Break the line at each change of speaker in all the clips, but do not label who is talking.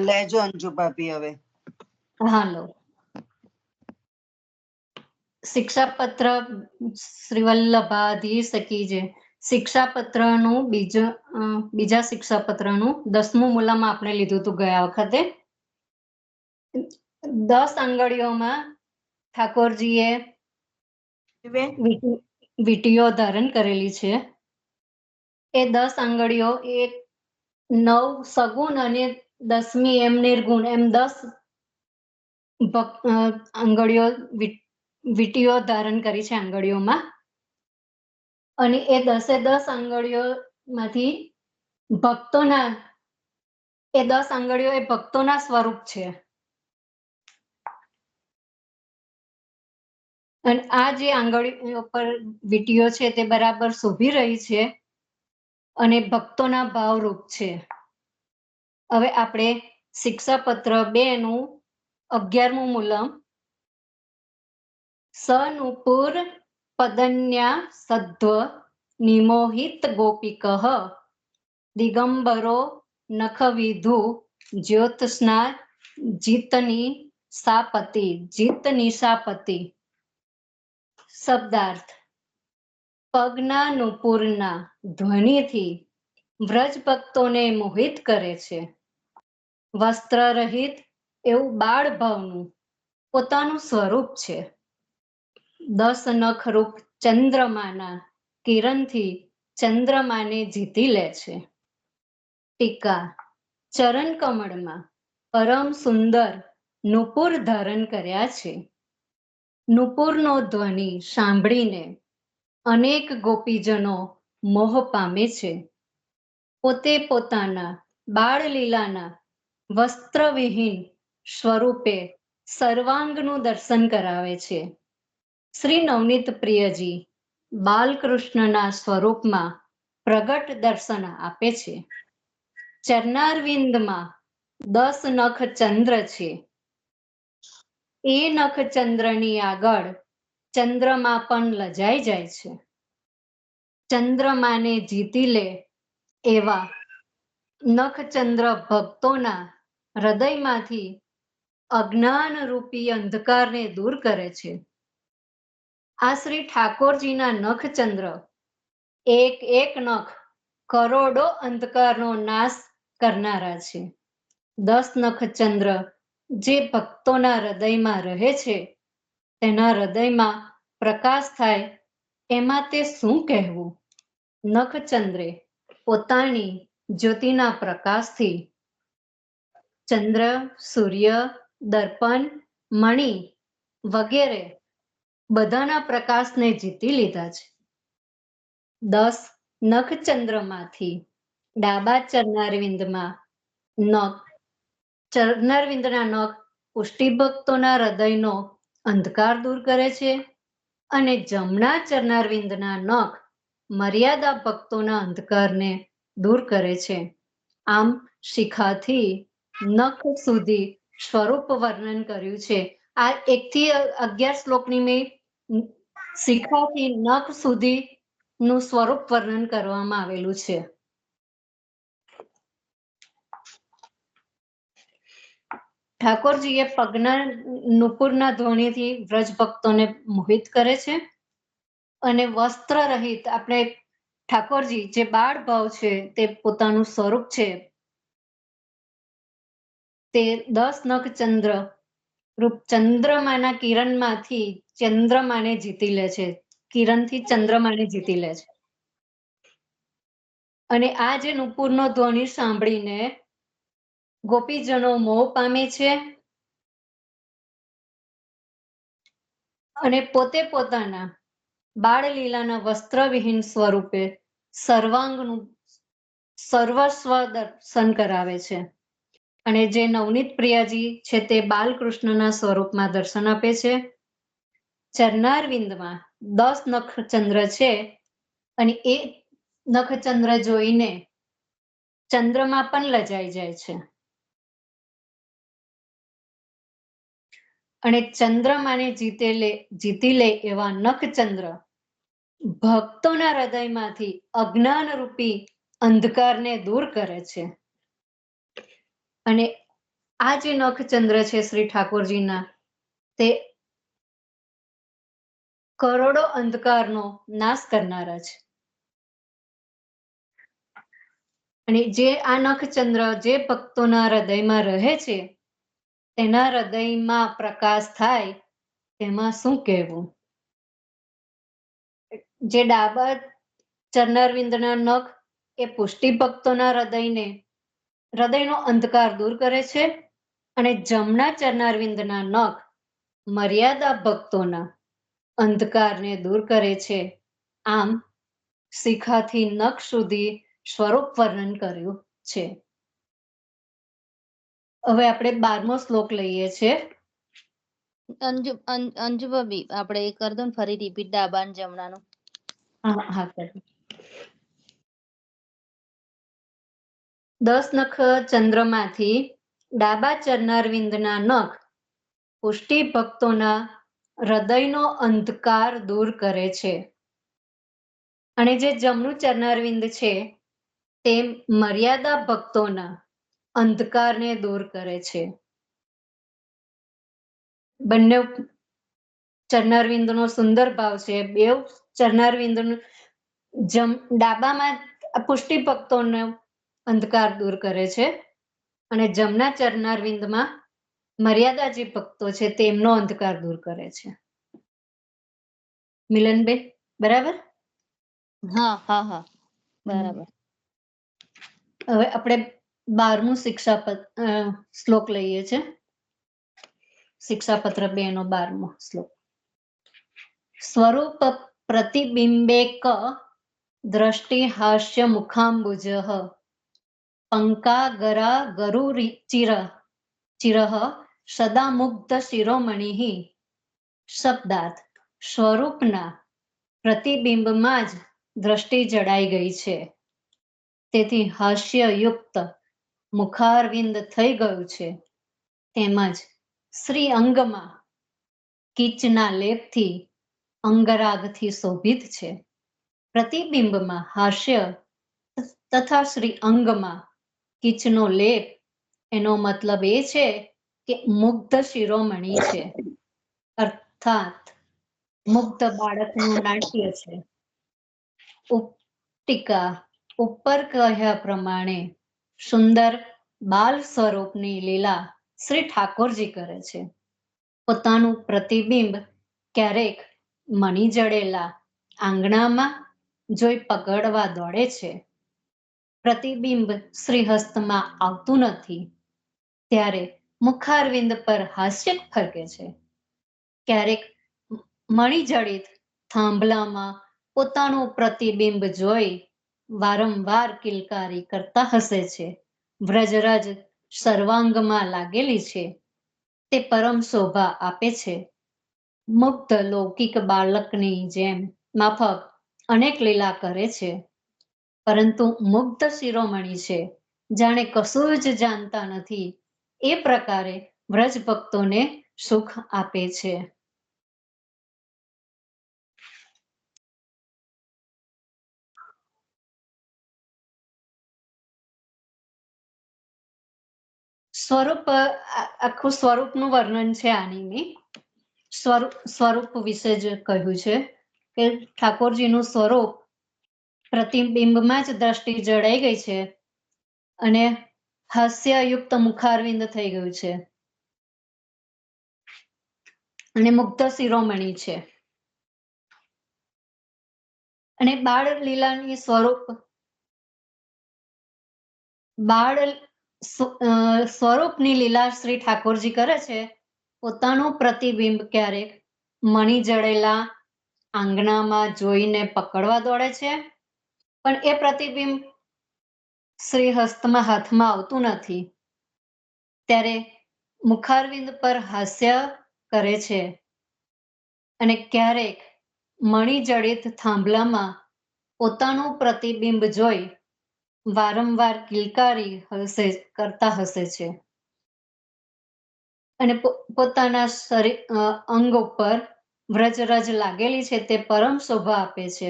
લેજો અંજુ ભાભી હવે.
હાલો. શિક્ષાપત્ર શ્રી વલ્લભાધીશ કી જય. શિક્ષાપત્રનું બીજા શિક્ષાપત્રનું 10મું મૂલમ આપણે લીધું હતું ગયા વખતે. 10 આંગળીઓમાં ઠાકોરજીએ વીંટીઓ ધારણ કરેલી છે. એ 10 આંગળીઓ એક 9 સગુણ અને 10મી એમ નિર્ગુણ એમ 10 આંગળીઓ વીંટીઓ ધારણ કરી છે આંગળીઓમાં. અને એ 10 આંગળીઓમાંથી ભક્તોના એ 10 આંગળીઓ એ ભક્તોના સ્વરૂપ છે. અને આ જે આંગળીઓ પર વીંટીઓ છે તે બરાબર શોભી રહી છે અને ભક્તોના ભાવરૂપ છે. હવે આપણે શિક્ષાપત્ર 2 નું 11મું મૂલમ સનુપુર પદન્યા સધ્વ નિમોહિત ગોપિકઃ દિગંબરો નખવિધુ જ્યોત્સ્ના જીતની સાપતિ. શબ્દાર્થ: પગના નુપુરના ધ્વનિથી વ્રજ ભક્તોને મોહિત કરે છે. વસ્ત્ર રહિત એવું બાળ ભાવનું પોતાનું સ્વરૂપ છે. 10 નખરૂપ ચંદ્રમાના કિરણથી ચંદ્રમાને જીતી લે છે. ટીકા: ચરણ કમળમાં પરમ સુંદર નુપુર ધારણ કર્યા છે. નુપુરનો ધ્વનિ સાંભળીને અનેક ગોપીજનો મોહ પામે છે. પોતે પોતાના બાળલીલાના વસ્ત્રવિહીન સ્વરૂપે સર્વાંગનું દર્શન કરાવે છે. શ્રી નવનીત પ્રિયજી બાલકૃષ્ણના સ્વરૂપમાં પ્રગટ દર્શન આપે છે. ચરણારવિંદમાં 10 નખ ચંદ્ર છે. એ નખ ચંદ્રની આગળ ચંદ્રમા પણ લજાઈ જાય છે. ચંદ્રમાને જીતી લે એવા નખચંદ્ર ભક્તોના હૃદયમાંથી અજ્ઞાન રૂપી અંધકારને દૂર કરે છે. આ શ્રી ઠાકોરજીના નખચંદ્ર એક એક નખ કરોડો અંધકારનો નાશ કરનારા છે. 10 નખચંદ્ર જે ભક્તોના હૃદયમાં રહે છે તેના હૃદયમાં પ્રકાશ થાય એમાં તે શું કહેવું. નખચંદ્રે પોતાની જ્યોતિના પ્રકાશથી ચંદ્ર, સૂર્ય, દર્પણ, મણિ વગેરે બધાના પ્રકાશને જીતી લીધા છે. 10 નખચંદ્રમાંથી ડાબા ચરણારવિંદમાં ચરણારવિંદના નખ પુષ્ટિભક્તોના હૃદયનો અંધકાર દૂર કરે છે અને જમણા ચરણારવિંદના નખ મર્યાદા ભક્તોના અંધકારને દૂર કરે છે. આમ શિખાથી નખ સુધી સ્વરૂપ વર્ણન કર્યું છે. આ 1 થી 11 શ્લોકની મેં શિખાથી નખ સુધી નું સ્વરૂપ વર્ણન કરવામાં આવેલું છે. ઠાકોરજીએ પગના નુપુરના ધ્વનિથી વ્રજ ભક્તોને મોહિત કરે છે અને વસ્ત્ર રહિત આપણે ઠાકોરજી જે બાળ ભાવ છે તે પોતાનું સ્વરૂપ છે તે 10 નખ ચંદ્ર રૂપ ચંદ્રમાના કિરણમાંથી ચંદ્રમાને જીતી લે છે. કિરણથી ચંદ્રમાને જીતી લે છે. અને આ જે નુપુરનો ધ્વનિ સાંભળીને ગોપીજનો મોહ પામે છે અને પોતે પોતાના બાળલીલાના વસ્ત્રવિહીન સ્વરૂપે સર્વાંગનું સર્વસ્વ દર્શન કરાવે છે. અને જે નવનીત પ્રિયાજી છે તે બાલકૃષ્ણના સ્વરૂપમાં દર્શન આપે છે. ચરણારવિંદમાં 10 નખચંદ્ર છે અને એ નખચંદ્ર જોઈને ચંદ્રમા પણ લજાઈ જાય છે. અને ચંદ્રમાને જીતી લે એવા નખચંદ્ર ભક્તોના હૃદયમાંથી અજ્ઞાન રૂપી અંધકારને દૂર કરે છે. અને આ જે નખચંદ્ર છે શ્રી ઠાકોરજીના, તે કરોડો અંધકારનો નાશ કરનારા છે. અને જે આ નખચંદ્ર જે ભક્તોના હૃદયમાં રહે છે, તેના હૃદયમાં પ્રકાશ થાય તેમાં શું કહેવું. જે ડાબા ચરણારવિંદના નખ એ પુષ્ટિ ભક્તોના હૃદયનો અંધકાર દૂર કરે છે, અને જમણા ચરણારવિંદના નખ મર્યાદા ભક્તોના અંધકારને દૂર કરે છે. આમ શિખાથી નખ સુધી સ્વરૂપ વર્ણન કર્યું છે. હવે આપણે 12મો શ્લોક લઈએ છીએ.
અંજુ ભાભી આપણે એ કરી દો ને ફરી રિપીટ ડાબા અને જમણાનું.
હા, કરી. 10 નખ ચંદ્રમાંથી ડાબા ચરણારવિંદના નખ પુષ્ટિ ભક્તોના હૃદયનો અંધકાર દૂર કરે છે, અને જે જમણું ચરણારવિંદ છે તે મર્યાદા ભક્તોના અંધકારને દૂર કરે છે. બંને ચરણારવિંદનો સુંદર ભાવ છે. બે ચરણારવિંદનું ડાબામાં પુષ્ટિ ભક્તોનો અંધકાર દૂર કરે છે, અને જમણા ચરણારવિંદમાં મર્યાદા જે ભક્તો છે તેમનો અંધકાર દૂર કરે છે. મિલનબેન, બરાબર?
હા બરાબર.
હવે આપણે 12મું શ્લોક લઈએ છીએ. શિક્ષાપત્ર 2 નો 12મો શ્લોક. સ્વરૂપ પ્રતિબિંબેક દ્રષ્ટિ હાસ્ય મુખાંબુજ પંકાગરા ચિરઃ સદા મુગ્ધ શિરોમણિ શબ્દાર્થ સ્વરૂપના પ્રતિબિંબમાં જ દ્રષ્ટિ જડાઈ ગઈ છે, તેથી હાસ્યયુક્ત મુખારવિંદ થઈ ગયું છે. તેમજ શ્રી અંગમાં કીચના લેપથી અંગરાગથી શોભિત છે. પ્રતિબિંબમાં હાસ્ય તથા શ્રી અંગમાં કીચનો લેપ, એનો મતલબ એ છે કે મુગ્ધ શિરોમણી છે, અર્થાત મુગ્ધ બાળકનું નાટ્ય છે. ઉપટિકા ઉપર કહ્યા પ્રમાણે સુંદર બાલ સ્વરૂપની લીલા શ્રી ઠાકોરજી કરે છે. પોતાનું પ્રતિબિંબ ક્યારેક મણી જડેલા આંગણામાં જોઈ પકડવા દોડે છે. પ્રતિબિંબ શ્રીહસ્તમાં આવતું નથી ત્યારે મુખારવિંદ પર હાસ્ય ફરકે છે. ક્યારેક મણિજડિત થાંભલામાં પોતાનું પ્રતિબિંબ જોઈ વારંવાર કિલકારી કરતા હસે છે. વ્રજરાજ સર્વાંગમાં લાગેલી છે તે પરમ શોભા આપે છે. મુગ્ધ લૌકિક બાળકની જેમ માફક અનેક લીલા કરે છે, પરંતુ મુગ્ધ શિરોમણી છે, જાણે કશું જ જાણતા નથી એ પ્રકારે વ્રજ ભક્તોને સુખ આપે છે. સ્વરૂપ, આખું સ્વરૂપનું વર્ણન છે આની. સ્વરૂપ વિશે જ કહ્યું છે કે ઠાકોરજીનું સ્વરૂપ પ્રતિબિંબમાં જ દ્રષ્ટિ જડાઈ ગઈ છે, અને હાસ્યયુક્ત મુખારવિંદ થઈ ગયું છે, અને મુગ્ધ શિરોમણી છે. અને બાળ લીલાની સ્વરૂપની લીલા શ્રી ઠાકોરજી કરે છે. પોતાનું પ્રતિબિંબ ક્યારેક મણી જડેલા આંગણામાં જોઈને પકડવા દોડે છે, પણ એ પ્રતિબિંબ શ્રી હસ્તમાં હાથમાં આવતું નથી ત્યારે મુખારવિંદ પર હાસ્ય કરે છે, અને ક્યારેક મણિજડિત થાંભલામાં પોતાનું પ્રતિબિંબ જોઈ વારંવાર કિલકારી કરતા હસે છે, અને પોતાના અંગ ઉપર વ્રજરાજ લાગેલી છે તે પરમ શોભા આપે છે.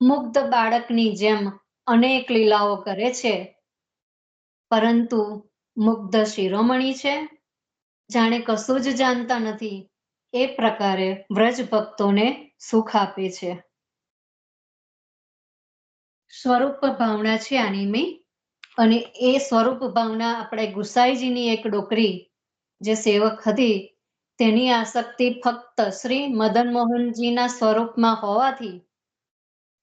મુગ્ધ બાળકની જેમ અનેક લીલાઓ કરે છે, પરંતુ મુગ્ધ શિરોમણી છે, જાણે કશું જ જાણતા નથી એ પ્રકારે વ્રજ ભક્તોને સુખ આપે છે. સ્વરૂપ ભાવના છે આની મેં, અને એ સ્વરૂપ ભાવના આપણે ગુસાઈજીની એક ડોકરી જે સેવક હતી તેની આસક્તિ ફક્ત શ્રી મદન મોહનજીના સ્વરૂપમાં હોવાથી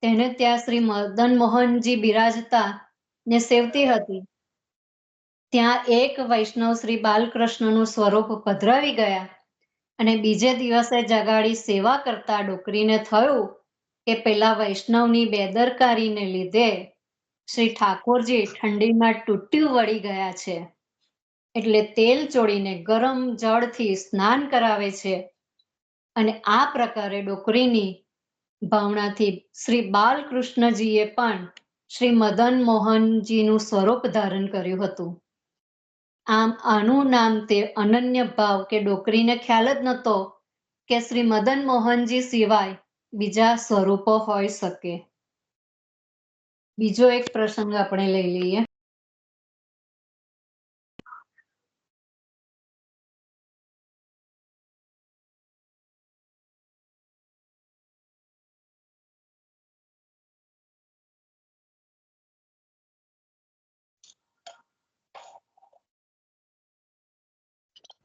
તેને ત્યાં શ્રી મદન મોહનજી બિરાજતા ને સેવતી હતી. ત્યાં એક વૈષ્ણવ શ્રી બાલકૃષ્ણનું સ્વરૂપ પધરાવી ગયા અને બીજે દિવસે જગાડી સેવા કરતા ડોકરીને થયું કે પેલા વૈષ્ણવની બેદરકારીને લીધે શ્રી ઠાકોરજી ઠંડીમાં તૂટ્યું વળી ગયા છે. એટલે તેલ ચોળીને ગરમ જળથી સ્નાન કરાવે છે. અને આ પ્રકારે ડોકરીની ભાવનાથી શ્રી બાલકૃષ્ણજીએ પણ શ્રી મદન મોહનજીનું સ્વરૂપ ધારણ કર્યું હતું. આમ આનું નામ તે અનન્ય ભાવ કે ડોકરીને ખ્યાલ જ નહોતો કે શ્રી મદન મોહનજી સિવાય બીજા સ્વરૂપો હોઈ શકે. બીજો એક પ્રસંગ આપણે લઈ લઈએ.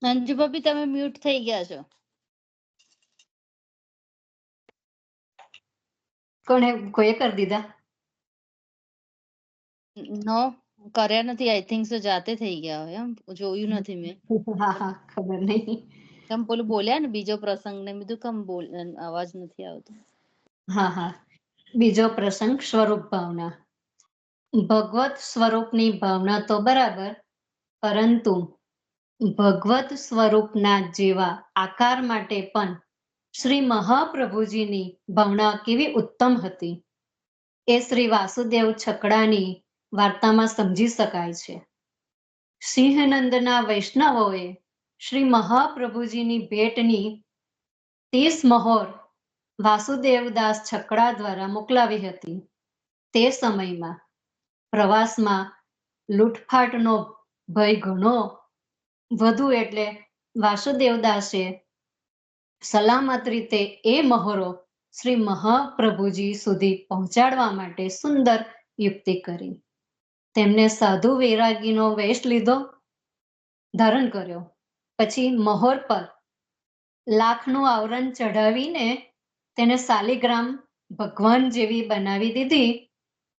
અંજુ ભાભી તમે મ્યુટ થઈ ગયા છો.
કોઈએ કરી દીધા?
નો કર્યા નથી. આઈ થિંક સો જાતે થઈ ગયા હોય. એમ જોયું નથી મેં.
હા ખબર નહીં.
તમે પેલું બોલ્યા ને બીજો પ્રસંગ ને બીજું કમ બોલ અવાજ નથી આવતો.
હા બીજો પ્રસંગ સ્વરૂપ ભાવના. ભગવત સ્વરૂપની ભાવના તો બરાબર, પરંતુ ભગવત સ્વરૂપના જેવા આકાર માટે પણ શ્રી મહાપ્રભુજીની ભાવના કેવી ઉત્તમ હતી એ શ્રી વાસુદેવ છકડાની વાર્તામાં સમજી શકાય છે. સિંહનંદના વૈષ્ણવોએ શ્રી મહાપ્રભુજીની ભેટની 30 મહોર વાસુદેવદાસ છકડા દ્વારા મોકલાવી હતી. તે સમયમાં પ્રવાસમાં લૂંટફાટનો ભય ઘણો વધુ એટલે વાસુદેવદાસે સલામત રીતે એ મહોરો શ્રી મહાપ્રભુજી સુધી પહોંચાડવા માટે સુંદર યુક્તિ કરી. તેમને સાધુ વૈરાગીનો વેશ લીધો, ધારણ કર્યો. પછી મહોર પર લાખનું આવરણ ચઢાવીને તેને શાલિગ્રામ ભગવાન જેવી બનાવી દીધી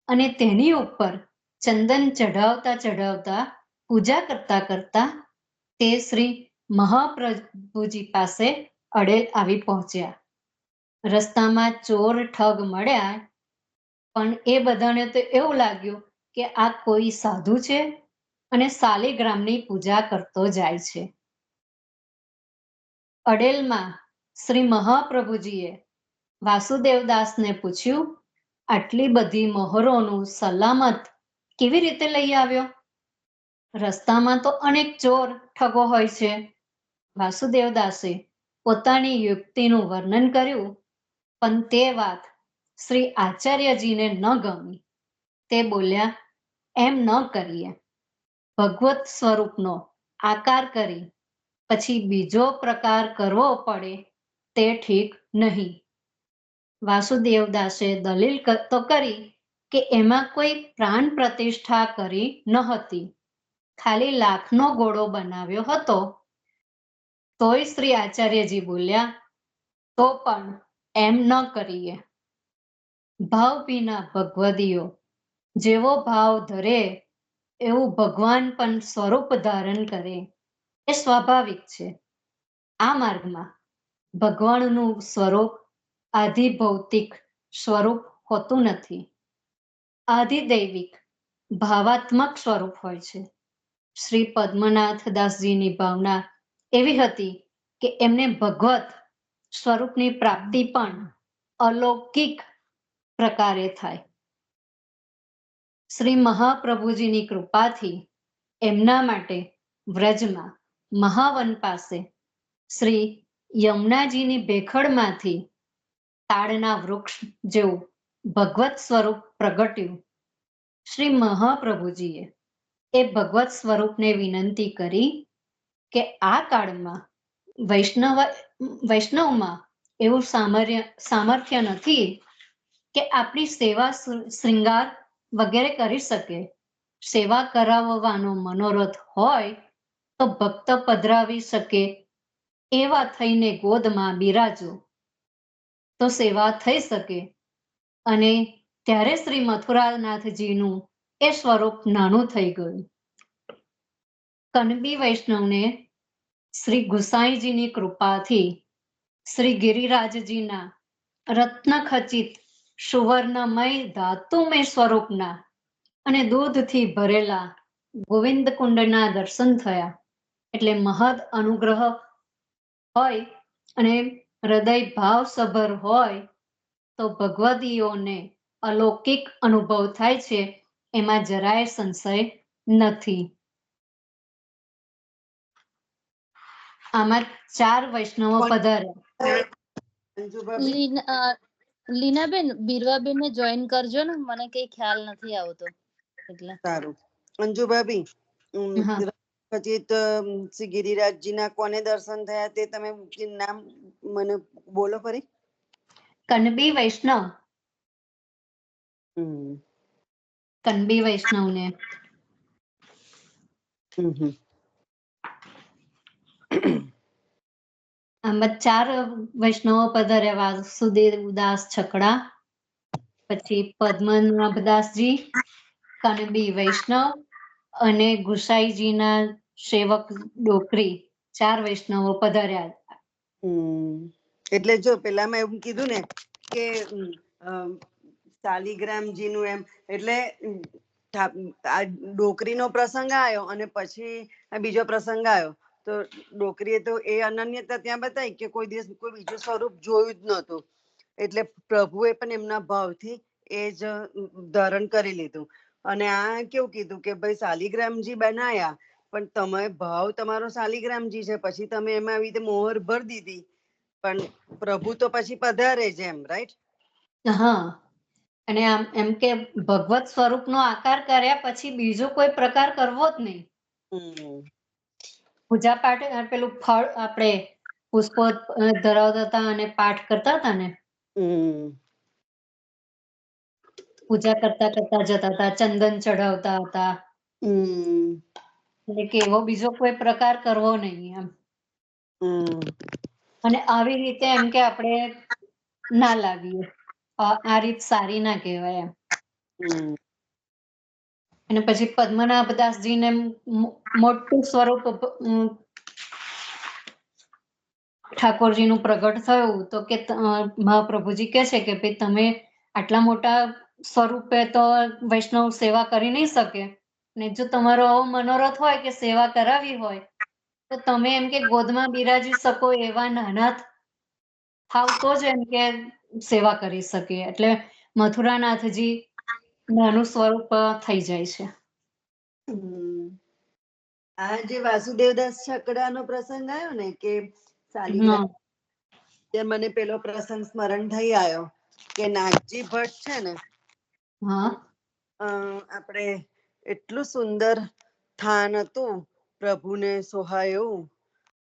અને તેની ઉપર ચંદન ચઢાવતા પૂજા કરતા તે શ્રી મહાપ્રભુજી પાસે અડેલ આવી પહોંચ્યા. રસ્તામાં ચોર ઠગ મળ્યા, પણ એ બધાને તો એવું લાગ્યું કે આ કોઈ સાધુ છે અને શાલિગ્રામની પૂજા કરતો જાય છે. અડેલમાં શ્રી મહાપ્રભુજીએ વાસુદેવદાસને પૂછ્યું, આટલી બધી મહોરોનું સલામત કેવી રીતે લઈ આવ્યો? રસ્તામાં તો અનેક ચોર ઠગો હોય છે. વાસુદેવદાસે પોતાની યુક્તિનું વર્ણન કર્યું, પણ તે વાત શ્રી આચાર્યજીને ન ગમી. તે બોલ્યા, એમ ન કરીએ. ભગવત સ્વરૂપનો આકાર કરી પછી બીજો પ્રકાર કરવો પડે તે ઠીક નહીં. વાસુદેવદાસે દલીલ તો કરી કે એમાં કોઈ પ્રાણ પ્રતિષ્ઠા કરી ન હતી, ખાલી લાખનો ઘોડો બનાવ્યો હતો. તોય શ્રી આચાર્યજી બોલ્યા, તો પણ એમ ન કરીએ. ભાવ વિના ભગવદીઓ, જેવો ભાવ ધરે એવું ભગવાન પણ સ્વરૂપ ધારણ કરે એ સ્વાભાવિક છે. આ માર્ગમાં ભગવાનનું સ્વરૂપ આધિભૌતિક સ્વરૂપ હોતું નથી, આધિદૈવિક ભાવાત્મક સ્વરૂપ હોય છે. શ્રી પદ્મનાથ દાસજીની ભાવના એવી હતી કે એમને ભગવત સ્વરૂપની પ્રાપ્તિ પણ અલૌકિક પ્રકારે થાય. શ્રી મહાપ્રભુજીની કૃપાથી એમના માટે વ્રજમાં મહાવન પાસે શ્રી યમુનાજીની ભેખડમાંથી તાડના વૃક્ષ જેવું ભગવત સ્વરૂપ પ્રગટ્યું. શ્રી મહાપ્રભુજીએ એ ભગવત સ્વરૂપને વિનંતી કરી કે આ કાળમાં વૈષ્ણવમાં એવું સામર્થ્ય નથી કે આપણી સેવા શૃંગાર વગેરે કરી શકે. સેવા કરાવવાનો મનોરથ હોય તો ભક્ત પધરાવી શકે એવા થઈને ગોદમાં બિરાજો તો સેવા થઈ શકે. અને ત્યારે શ્રી મથુરાનાથજીનું એ સ્વરૂપ નાનું થઈ ગયું. કનબી વૈષ્ણવને શ્રી ગુસાઈજીની કૃપાથી શ્રી ગિરિરાજજીના રત્નખચિત સુવર્ણમય ધાતુમય સ્વરૂપના અને દૂધથી ભરેલા ગોવિંદ કુંડના દર્શન થયા. એટલે મહદ અનુગ્રહ હોય અને હૃદય ભાવસભર હોય તો ભગવદીઓને અલૌકિક અનુભવ થાય છે, એમાં જરાય સંશય નથી. આમાં 4 વૈષ્ણવો પધાર્યા.
અંજુભાભી
લીનાબેન, બીરવાબેનને જોઈન કરજો ને, મને કઈ ખ્યાલ નથી આવતો એટલે.
સારું. અંજુભાભી
હા.
પછી શ્રી ગિરિરાજજીના કોને દર્શન થયા તે તમે નામ મને બોલો ફરી.
કનબી વૈષ્ણવ,
હમ
કનબી વૈષ્ણવને
હમ
આમાં 4 વૈષ્ણવો પધાર્યા. વાસુદેવદાસ છકડા, પછી પદ્મનાભદાસજી, કનબી વૈષ્ણવ અને ગુસાઈજીના સેવક ડોકરી, 4 વૈષ્ણવો પધાર્યા.
એટલે જો પેલામાં એવું કીધું ને કે શાલિગ્રામજી નું એમ, એટલે આ ડોકરીનો પ્રસંગ આવ્યો અને પછી આ બીજો પ્રસંગ આવ્યો. તો ડોકરીએ તો એ અનન્યતા ત્યાં બતાવી કે કોઈ દિવસ કોઈ બીજું સ્વરૂપ જોયું જ નતું. એટલે પ્રભુએ પણ એમના ભાવથી એ જ ધારણ કરી લીધું. અને આ કેવું કીધું કે ભાઈ શાલિગ્રામજી બનાયા, પણ તમે ભાવ તમારો શાલિગ્રામજી છે, પછી તમે એમાં આવી રીતે મોહર ભર દીધી, પણ પ્રભુ તો પછી પધારે જ એમ, રાઈટ?
હા. અને આમ એમ કે ભગવત સ્વરૂપનો આકાર કર્યા પછી બીજો કોઈ પ્રકાર કરવો જ નહીં. પૂજા પાઠ પેલું ફળ આપણે પુષ્પો ધરાવતા હતા અને પાઠ કરતા હતા ને, પૂજા કરતા કરતા જતા હતા, ચંદન ચઢાવતા હતા. એટલે કે એવો બીજો કોઈ પ્રકાર કરવો નહીં એમ. અને આવી રીતે એમ કે આપણે ના લાવીએ, આ રીત સારી ના કહેવાય એમ. અને પછી પદ્મનાભદાસજીને મોટું સ્વરૂપ ઠાકોરજીનું પ્રગટ થયું તો કે મહાપ્રભુજી કહે છે કે ભાઈ તમે આટલા મોટા સ્વરૂપે તો વૈષ્ણવ સેવા કરી નહીં શકે, ને જો તમારો આવો મનોરથ હોય કે સેવા કરાવી હોય તો તમે એમ કે ગોદમાં બિરાજી શકો એવા નાના થાવ તો જ એમ કે સેવા કરી શકે. એટલે મથુરાનાથજી નાનું સ્વરૂપ થઈ જાય છે.
આ જે વાસુદેવદાસ છકડાનો પ્રસંગ આવ્યો ને કે શાલિગ્રામ, મને પેલો પ્રસંગ સ્મરણ થઈ આવ્યો કે નાગજી ભટ્ટ છે ને, આપણે એટલું સુંદર થાન હતું પ્રભુને સોહાય એવું,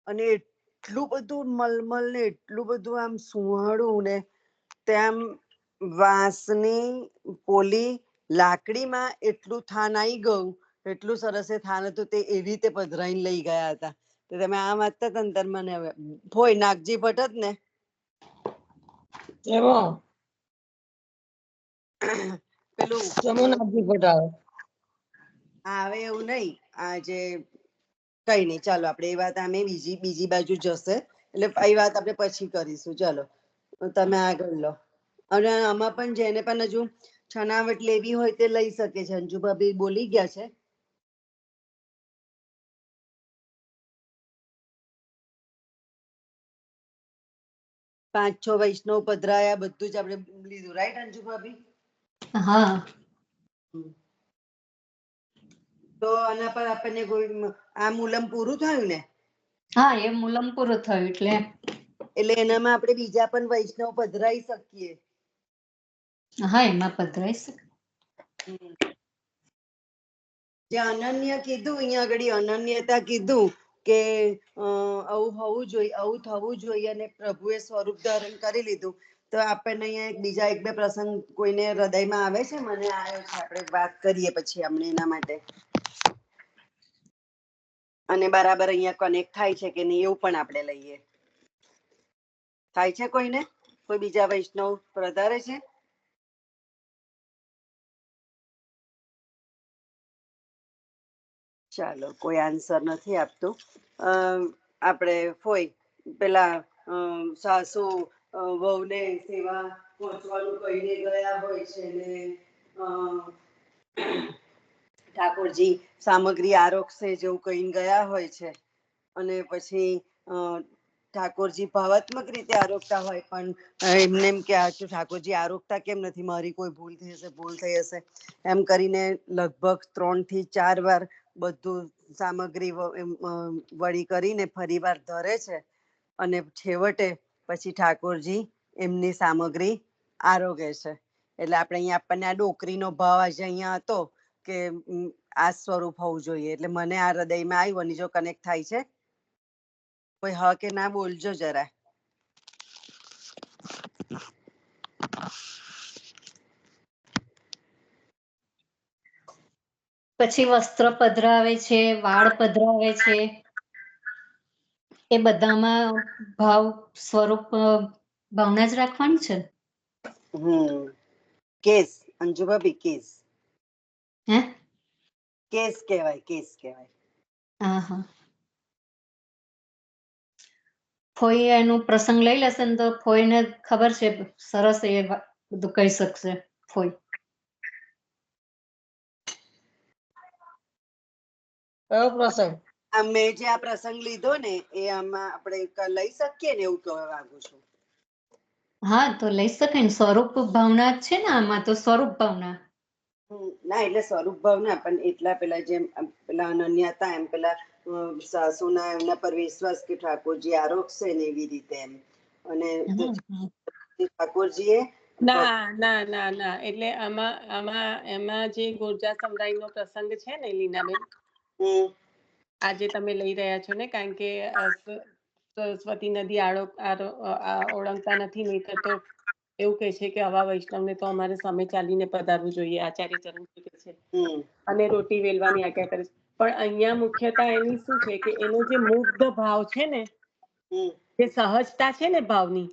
અને એટલું બધું મલમલ ને એટલું બધું આમ સુહાણું ને તેમ વાંસની પોલી લાકડીમાં એટલું થાન આવી ગયું, એટલું સરસ એ થાન હતું તે એવી રીતે પધરાઈને લઈ ગયા હતા. તો તમે આ વાંચતા હતા ને ત્યારે મને હોય નાગજી ભટ્ટ જ ને પેલું આવે એવું નહી. આ જે કઈ નઈ, ચાલો આપડે એ વાત આમે બીજી બાજુ જશે, એટલે એ વાત આપણે પછી કરીશું. ચાલો તમે આગળ લો. અને આમાં પણ જેને પણ હજુ છણાવટ લેવી હોય તે લઈ શકે છે. અંજુભાભી બોલી ગયા છે. 5-6 વૈષ્ણવ પધરાયા, બધું જ આપણે લીધું, રાઈટ અંજુભાભી?
હા.
તો આના પર આપણને આ મૂલમ પૂરું થયું ને?
હા, એ મૂલમ પૂરું થયું. એટલે
એનામાં આપણે બીજા પણ વૈષ્ણવ પધરાઈ શકીએ.
હા, એમાં પધરાઈ શકે.
જે અનન્ય કીધું અહીંયા આગળ અનન્યતા કીધું કે આવું હોવું જોઈએ, આવું થવું જોઈએ, અને પ્રભુએ સ્વરૂપ ધારણ કરી લીધું. તો આપણને અહીંયા બીજા એક બે પ્રસંગ કોઈને હૃદયમાં આવે છે? મને આવ્યો છે, આપણે વાત કરીએ પછી આપણે એના માટે. અને બરાબર અહીંયા કનેક્ટ થાય છે કે નહીં એવું પણ આપણે લઈએ. થાય છે કોઈને? કોઈ બીજા વૈષ્ણવ વધારે છે? ચાલો, કોઈ આન્સર નથી આપતું. આપણે ફોઈ પેલા સાસુ વહુને સેવા પહોંચવાનું કહીને ગયા હોય છે ને ઠાકોરજી સામગ્રી આરોગશે જેવું કહીને ગયા હોય છે, અને પછી ઠાકોરજી ભાવાત્મક રીતે આરોગતા હોય, પણ એમને એમ કે આ ઠાકોરજી આરોગતા કેમ નથી, મારી કોઈ ભૂલ થઈ હશે એમ કરીને લગભગ 3 થી 4 વાર બધું સામગ્રી વળી કરીને ફરી વાર ધરે છે, અને છેવટે પછી ઠાકોરજી એમની સામગ્રી આરોગે છે. એટલે આપણે અહીંયા આપણને આ ડોકરીનો ભાવ આજે અહીંયા હતો કે આ સ્વરૂપ હોવું જોઈએ. એટલે મને આ હૃદયમાં આવ્યું, અને જો કનેક્ટ થાય છે કોઈ હા કે ના બોલજો જરા.
પછી વસ્ત્ર પધરાવે છે, વાળ પધરાવે છે, એ બધામાં ભાવ સ્વરૂપ ભાવના જ રાખવાની છે.
કેસ અંજુભાભી, કેસ
હે
કેસ કહેવાય, કેસ કહેવાય.
હા. ફોઈ એનું પ્રસંગ લઈ લેશે ને તો ફોઈને ખબર છે, સરસ એ બધું કહી શકશે ફોઈ.
કયો પ્રસંગ?
મેં જે આ પ્રસંગ લીધો ને એ આમાં આપણે લઈ શકીએ ને એવું કહેવા માંગુ છું.
હા, તો લઈ શકાય ને, સ્વરૂપ ભાવના જ છે ને આમાં, તો સ્વરૂપ ભાવના.
ના, એટલે સ્વરૂપ ભાવના, પણ એટલા પેલા જેમ પેલા અનન્ય હતા એમ પેલા સાસુના એમના પર વિશ્વાસ કે ઠાકોરજી આરોગશે ને એવી રીતે એમ. અને ઠાકોરજીએ
ના. એટલે એમાં જે ગોરજા સમરાઈનો પ્રસંગ છે ને લીનાબેન, આજે તમે લઈ રહ્યા છો ને, કારણ કે સરસ્વતી નદી ઓળંગતા નથી, નહીતર તો એવું કહે છે કે આવા વૈષ્ણવને તો અમારે સામે ચાલીને પધારવું જોઈએ, આચાર્ય ચરણ કહે છે, અને રોટી વેલવાની આજ્ઞા કરે છે. પણ અહીંયા મુખ્યતા એની શું છે કે એનો જે મુગ્ધ ભાવ છે ને, જે સહજતા છે ને ભાવની,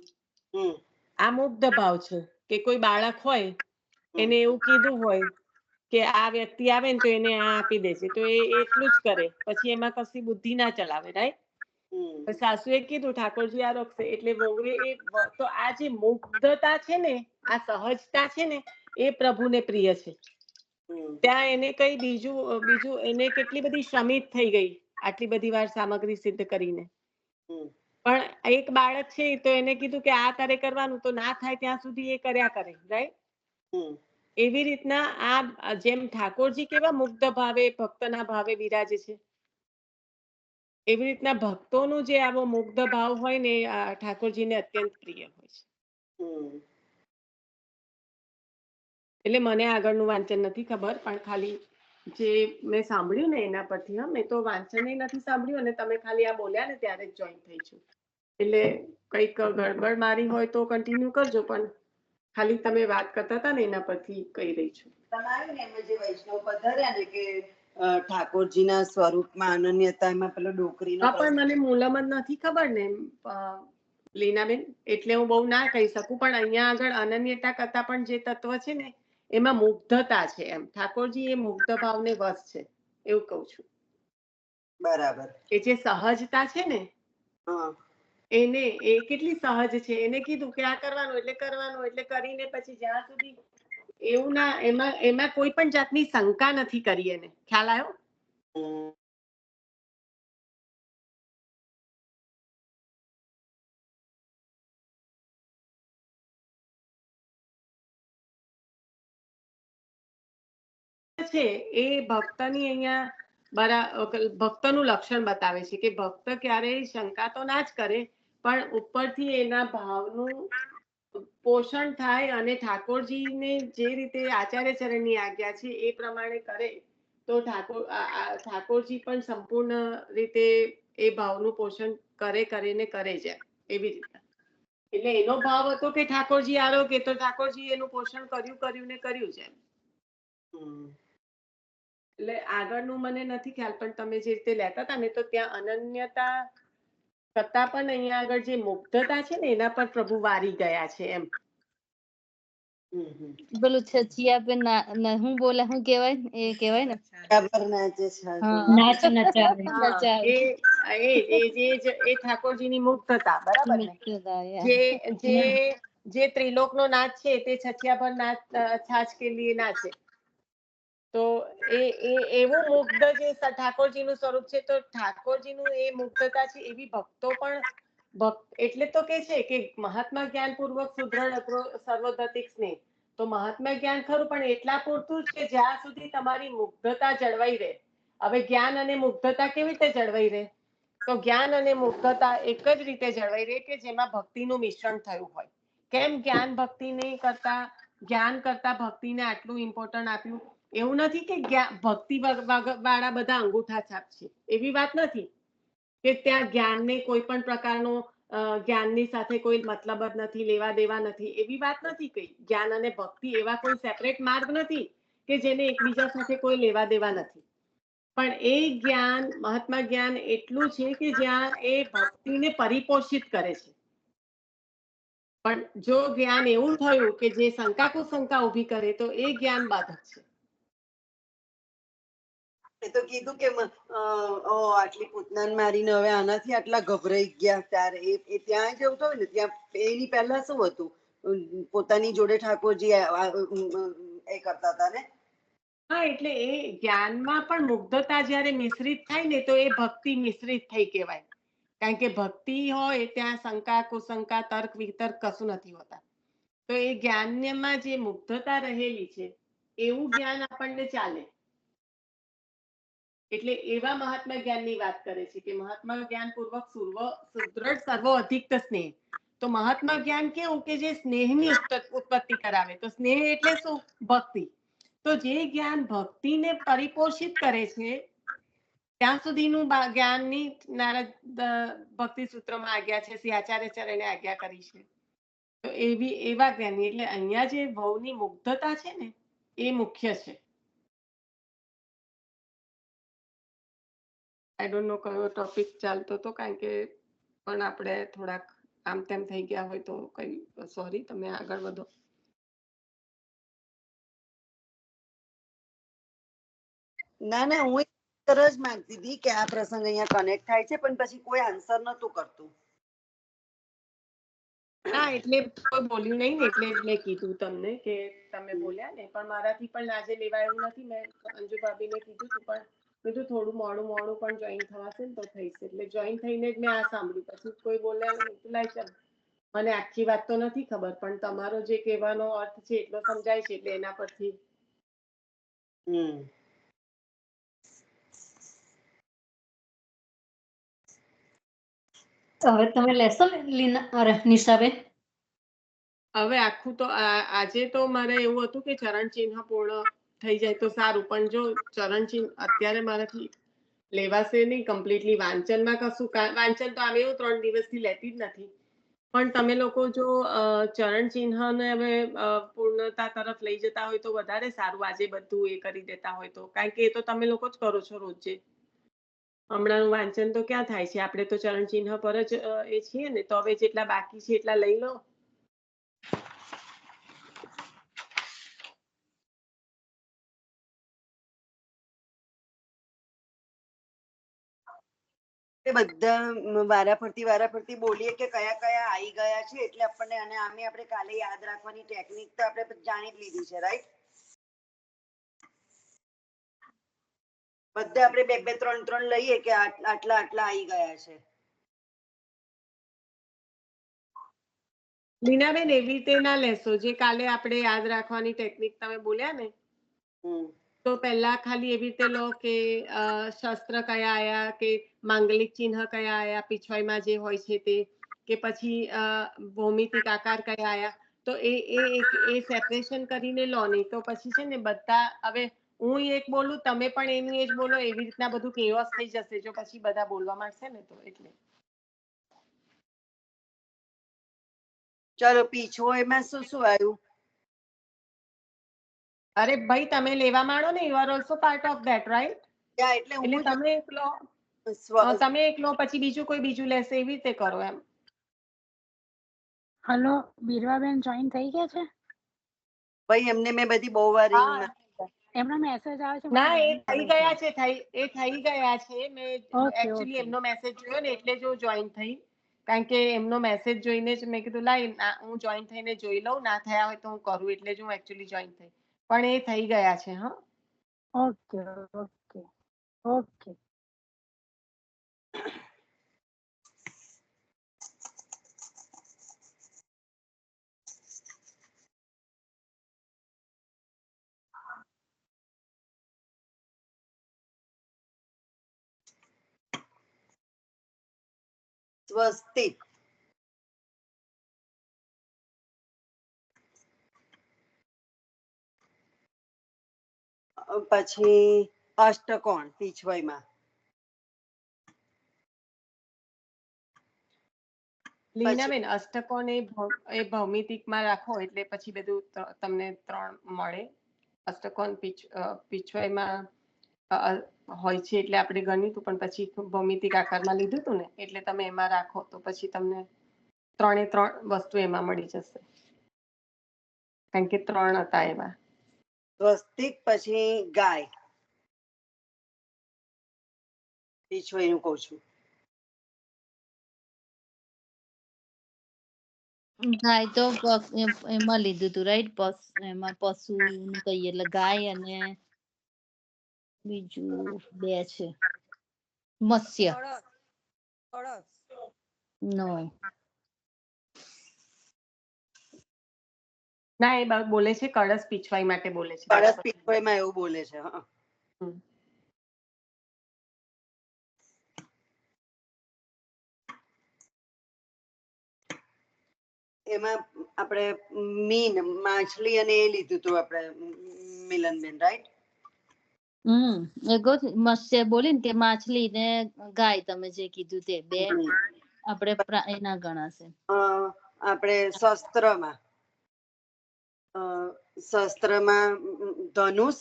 આ મુગ્ધ ભાવ છે. કે કોઈ બાળક હોય, એને એવું કીધું હોય કે આ વ્યક્તિ આવે ને તો એને આ આપી દેશે, તો એ એટલું જ કરે, પછી એમાં કશી બુદ્ધિ ના ચલાવે, રાઈટ? સાસુએ કીધું ઠાકોરજી આ રોકશે, એટલે વહુએ તો આ જે મુગ્ધતા છે ને, આ સહજતા છે ને, એ પ્રભુને પ્રિય છે. ત્યાં એને કઈ બીજું એને કેટલી બધી શ્રમિત થઈ ગઈ આટલી બધી વાર સામગ્રી સિદ્ધ કરીને, પણ એક બાળક છે તો એને કીધું કે આ તારે કરવાનું, તો ના થાય ત્યાં સુધી એ કર્યા કરે, રાઈટ? એવી રીતના આ જેમ ઠાકોરજી કેવા મુગ્ધ ભાવે ભક્તના ભાવે બિરાજે છે, એવી રીતના ભક્તોનું જે આવો મુગ્ધ ભાવ હોય ને, ઠાકોરજીને અત્યંત પ્રિય હોય છે. એટલે મને આગળનું વાંચન નથી ખબર, પણ ખાલી જે મેં સાંભળ્યું ને એના પરથી, મેં તો વાંચન નથી સાંભળ્યું, અને તમે ખાલી આ બોલ્યા ને ત્યારે જ જોઈન થઈ છું. એટલે કંઈક ગડબડ મારી હોય તો કન્ટિન્યુ કરજો, પણ ખાલી તમે વાત કરતા હતા ને એના પરથી કહી રહી છું.
તમારે ને એમાં જે વૈષ્ણવ પધાર્યા ને કે ઠાકોરજીના સ્વરૂપમાં અનન્યતા, એમાં પેલો ડોકરીનો
પણ મને મૂલમ જ નથી ખબર ને લીનાબેન, એટલે હું બહુ ના કહી શકું, પણ અહીંયા આગળ અનન્યતા કરતા પણ જે તત્વ છે ને એમાં મુગ્ધતા છે, એમ ઠાકોરજી એ મુગ્ધ ભાવને વશ છે એવું કહું છું.
બરાબર.
એ જે સહજતા છે ને, એને એ કેટલી સહજ છે, એને કીધું કે આ કરવાનું એટલે કરવાનું, એટલે કરીને પછી જ્યાં સુધી એવું ના, એમાં કોઈ પણ જાતની શંકા નથી કરી, એને ખ્યાલ આવ્યો? છે એ ભક્તની અહીંયા ભક્તનું લક્ષણ બતાવે છે કે ભક્ત ક્યારેય શંકા તો ના જ કરે, પણ ઉપરથી એના ભાવનું પોષણ થાય, અને ઠાકોરજીને જે રીતે આચાર્ય ચરણની આજ્ઞા છે એ પ્રમાણે કરે, તો ઠાકોરજી પણ સંપૂર્ણ રીતે એ ભાવનું પોષણ કરે ને કરે જાય એવી રીતે. એટલે એનો ભાવ હતો કે ઠાકોરજી આરોગ્ય, તો ઠાકોરજી એનું પોષણ કર્યું છે. એટલે આગળનું મને નથી ખ્યાલ, પણ તમે જે રીતે લેતા હતા ને, તો ત્યાં અનન્યતા છતાં પણ અહીંયા આગળ જે મુગ્ધતા છે ને, એના પર પ્રભુ વારી ગયા છે એમ.
પેલું છછિયા પે હું બોલે હું કહેવાય એ કહેવાય ને
બરાબર નાચે છે.
નાચ નચાવે.
નચાવે.
એ ઠાકોરજીની મુગ્ધતા, બરાબર ને?
મુક્તતા, યા.
જે ત્રિલોકનો નાચ છે તે છછિયાભર નાચ છાછ કે લીએ નાચે. તો એવું મુગ્ધ જે ઠાકોરજીનું સ્વરૂપ છે, તો ઠાકોરજીનું એ મુગ્ધતા છે, એવી ભક્તો પણ એટલે તો કે છે કે મહાત્મા જ્ઞાન પૂર્વક સુદ્રઢ સર્વોદતિક સ્નેહ. તો મહાત્મા જ્ઞાન ખરું, પણ એટલા પૂરતું જ કે જ્યાં સુધી તમારી મુગ્ધતા જળવાઈ રહે. હવે જ્ઞાન અને મુગ્ધતા કેવી રીતે જળવાઈ રહે? તો જ્ઞાન અને મુગ્ધતા એક જ રીતે જળવાઈ રહે કે જેમાં ભક્તિનું મિશ્રણ થયું હોય. કેમ જ્ઞાન કરતા ભક્તિને આટલું ઇમ્પોર્ટન્ટ આપ્યું? એવું નથી કે ભક્તિ વાળા બધા અંગૂઠા છાપ છે, એવી વાત નથી કે ત્યાં જ્ઞાનને કોઈ પણ પ્રકારનો જ્ઞાનની સાથે કોઈ મતલબ જ નથી, લેવા દેવા નથી, એવી વાત નથી કઈ. જ્ઞાન અને ભક્તિ એવા કોઈ સેપરેટ માર્ગ નથી કે જેને એકબીજા સાથે કોઈ લેવા દેવા નથી. પણ એ જ્ઞાન, મહાત્મા જ્ઞાન એટલું છે કે જ્યાં એ ભક્તિને પરિપોષિત કરે છે. પણ જો જ્ઞાન એવું થયું કે જે શંકા કુશંકા ઊભી કરે, તો એ જ્ઞાન બાધક છે.
એ તો કીધું કે આટલી પૂતનાને મારીને હવે આનાથી આટલા ગભરાઈ ગયા. ત્યારે એ ત્યાં જ એવું થયું ને, ત્યાં એની પહેલા શું હતું? પોતાની જોડે ઠાકોરજી એ કરતા હતા ને.
હા, એટલે એ જ્ઞાનમાં પણ મુગ્ધતા જ્યારે મિશ્રિત થાય ને, તો એ ભક્તિ મિશ્રિત થઈ કહેવાય. કારણ કે ભક્તિ હોય ત્યાં શંકા કુશંકા તર્ક વિતર્ક કશું નથી હોતા. તો એ જ્ઞાનમાં જે મુગ્ધતા રહેલી છે, એવું જ્ઞાન આપણને ચાલે. એટલે એવા મહાત્મા જ્ઞાનની વાત કરે છે કે મહાત્મા જ્ઞાન પૂર્વક સુદ્રઢ સર્વો અધિક સ્નેહ. તો મહાત્મા જ્ઞાન કેવું કે જે સ્નેહની ઉત્પત્તિ કરાવે. તો સ્નેહ એટલે શું? ભક્તિ. તો જે જ્ઞાન ભક્તિને પરિપોષિત કરે છે, ત્યાં સુધીનું જ્ઞાનની નારદ ભક્તિ સૂત્રમાં આજ્ઞા છે, શ્રી આચાર્યચરણે આજ્ઞા કરી છે. તો એવા જ્ઞાની, એટલે અહીંયા જે ભવની મુગ્ધતા છે ને, એ મુખ્ય છે. આઈ ડોન્ટ નો કયો ટોપિક ચાલતો હતો, કારણ કે પણ આપણે થોડાક આમ તેમ થઈ ગયા હોય તો કઈ સોરી, તમે આગળ વધો.
ના, હું જ માંગતી હતી કે આ પ્રસંગ અહીંયા કનેક્ટ થાય છે, પણ પછી કોઈ આન્સર નતું કરતું.
ના, એટલે કોઈ બોલ્યું નહીં ને, એટલે મેં કીધું તમને કે તમે બોલ્યા ને, પણ મારાથી પણ આજે લેવાયું નથી. મેં અંજુ ભાભીને કીધું તું, પણ કીધું થોડું મોડું પણ જોઈન થવાશે ને તો થઈશે. એટલે જોઈન થઈને જ મેં આ સાંભળ્યું. પછી કોઈ બોલ્યા લાઈ ચાલ, મને આખી વાત તો નથી ખબર, પણ તમારો જે કહેવાનો અર્થ છે એટલો સમજાય છે, એટલે એના પરથી.
તો હવે તમે લેશો નિશાબેન?
હવે આખું તો આજે તો મારે એવું હતું કે ચરણ ચિહ્ન પૂર્ણ થઈ જાય તો સારું, પણ જો ચરણ ચિહ્ન અત્યારે મારાથી લેવાશે નહીં કમ્પ્લીટલી. વાંચનમાં કશું, વાંચન તો આવે એવું 3 દિવસથી લેતી જ નથી. પણ તમે લોકો જો ચરણ ચિહ્નને હવે પૂર્ણતા તરફ લઈ જતા હોય તો વધારે સારું. આજે બધું એ કરી દેતા હોય તો, કારણ કે એ તો તમે લોકો જ કરો છો રોજે. હમણાંનું વાંચન તો ક્યાં થાય છે? આપણે તો ચરણ ચિહ્ન પર જ એ છીએ ને. તો હવે જેટલા બાકી છે એટલા લઈ લો.
બધા વારાફરતી બોલીએ કે કયા કયા આવી ગયા છે, એટલે આપણને, અને આમે આપણે કાલે યાદ રાખવાની ટેકનિક તો આપણે જાણી જ લીધી છે, રાઈટ? બધા આપણે 2-2 3-3 લઈએ કે આટલા આવી ગયા છે.
લીનાબેન, એવી રીતે ના લેશો. જે કાલે આપણે યાદ રાખવાની ટેકનિક તમે બોલ્યા ને, તો પહેલા ખાલી એવી રીતે લો કે શસ્ત્ર કયા આયા, કે માંગલિક ચિહ્ન કયા આયા, પીછવાઈમાં જે હોય છે તે, કે પછી ભૌમિતિક આકાર કયા આયા. તો એ સેપરેશન કરીને લો. નહીં તો પછી છે ને બધા, હવે હું એક બોલું તમે પણ એનું એ જ બોલો, એવી રીતના બધું કેઓસ થઈ જશે જો પછી બધા બોલવા માંડશે ને તો એટલે.
ચલો પીછો એમાં શું શું આવ્યું?
અરે ભાઈ તમે લેવા માંડો ને, you are also part of that, right?
એટલે
એટલે
હું
તમે એક લો, તમે એક લો પછી બીજું કોઈ બીજું લેશે, એવી રીતે કરો એમ.
હલો, બીરવાબેન જોઈન થઈ ગયા છે?
ભાઈ એમને મેં બધી બહુ વાર ring
હા,
માં
એમનો મેસેજ આવે છે.
ના એ
મને
થઈ
join
ગયા
કરવું
છે, એ થઈ ગયા છે. મેં
Okay,
એકચ્યુઅલી
okay.
એમનો મેસેજ જોયો ને એટલે જ હું જોઈન થઈ, કારણ કે એમનો મેસેજ જોઈને જ મેં કીધું લાઈ હું જોઈન થઈને જોઈ લઉં, ના થયા હોય તો હું કરું, એટલે જ હું એકચ્યુઅલી જોઈન થઈ. પણ એ થઈ ગયા છે. હા,
Okay, okay, okay.
સ્વસ્તિક, પછી અષ્ટકોણ પીછવાઈમાં,
લીનાબેન અષ્ટકોણ એ ભૌમિતિકમાં રાખો એટલે પછી બધું તમને 3 મળે. અષ્ટકોણ પીછવાઈમાં હોય છે એટલે આપણે ગણ્યું હતું, પણ પછી ભૌમિતિક આકારમાં લીધું હતું ને એટલે તમે એમાં રાખો તો પછી તમને 3 વસ્તુ એમાં મળી જશે, કારણ કે 3 હતા એમાં.
સ્વસ્તિક પછી ગાય, પીછવાઈનું કહું છું.
ગાય તો એમાં લીધું હતું, રાઈટ? એમાં પશુ કહીએ એટલે ગાય, અને બીજું 2 છે મત્સ્ય. નો,
ના એ બોલે છે કળશ પીછવાઈ માટે બોલે છે.
કળશ પીછવાઈમાં એવું બોલે છે. હા, એમાં આપણે મીન માછલી અને એ લીધું હતું આપણે મિલનબેન, રાઈટ?
મત્સ્ય બોલી ને તે માછલી ને ગાય તમે જે કીધું તે 2 આપણે એના ગણાશે.
આપણે શસ્ત્રમાં ધનુષ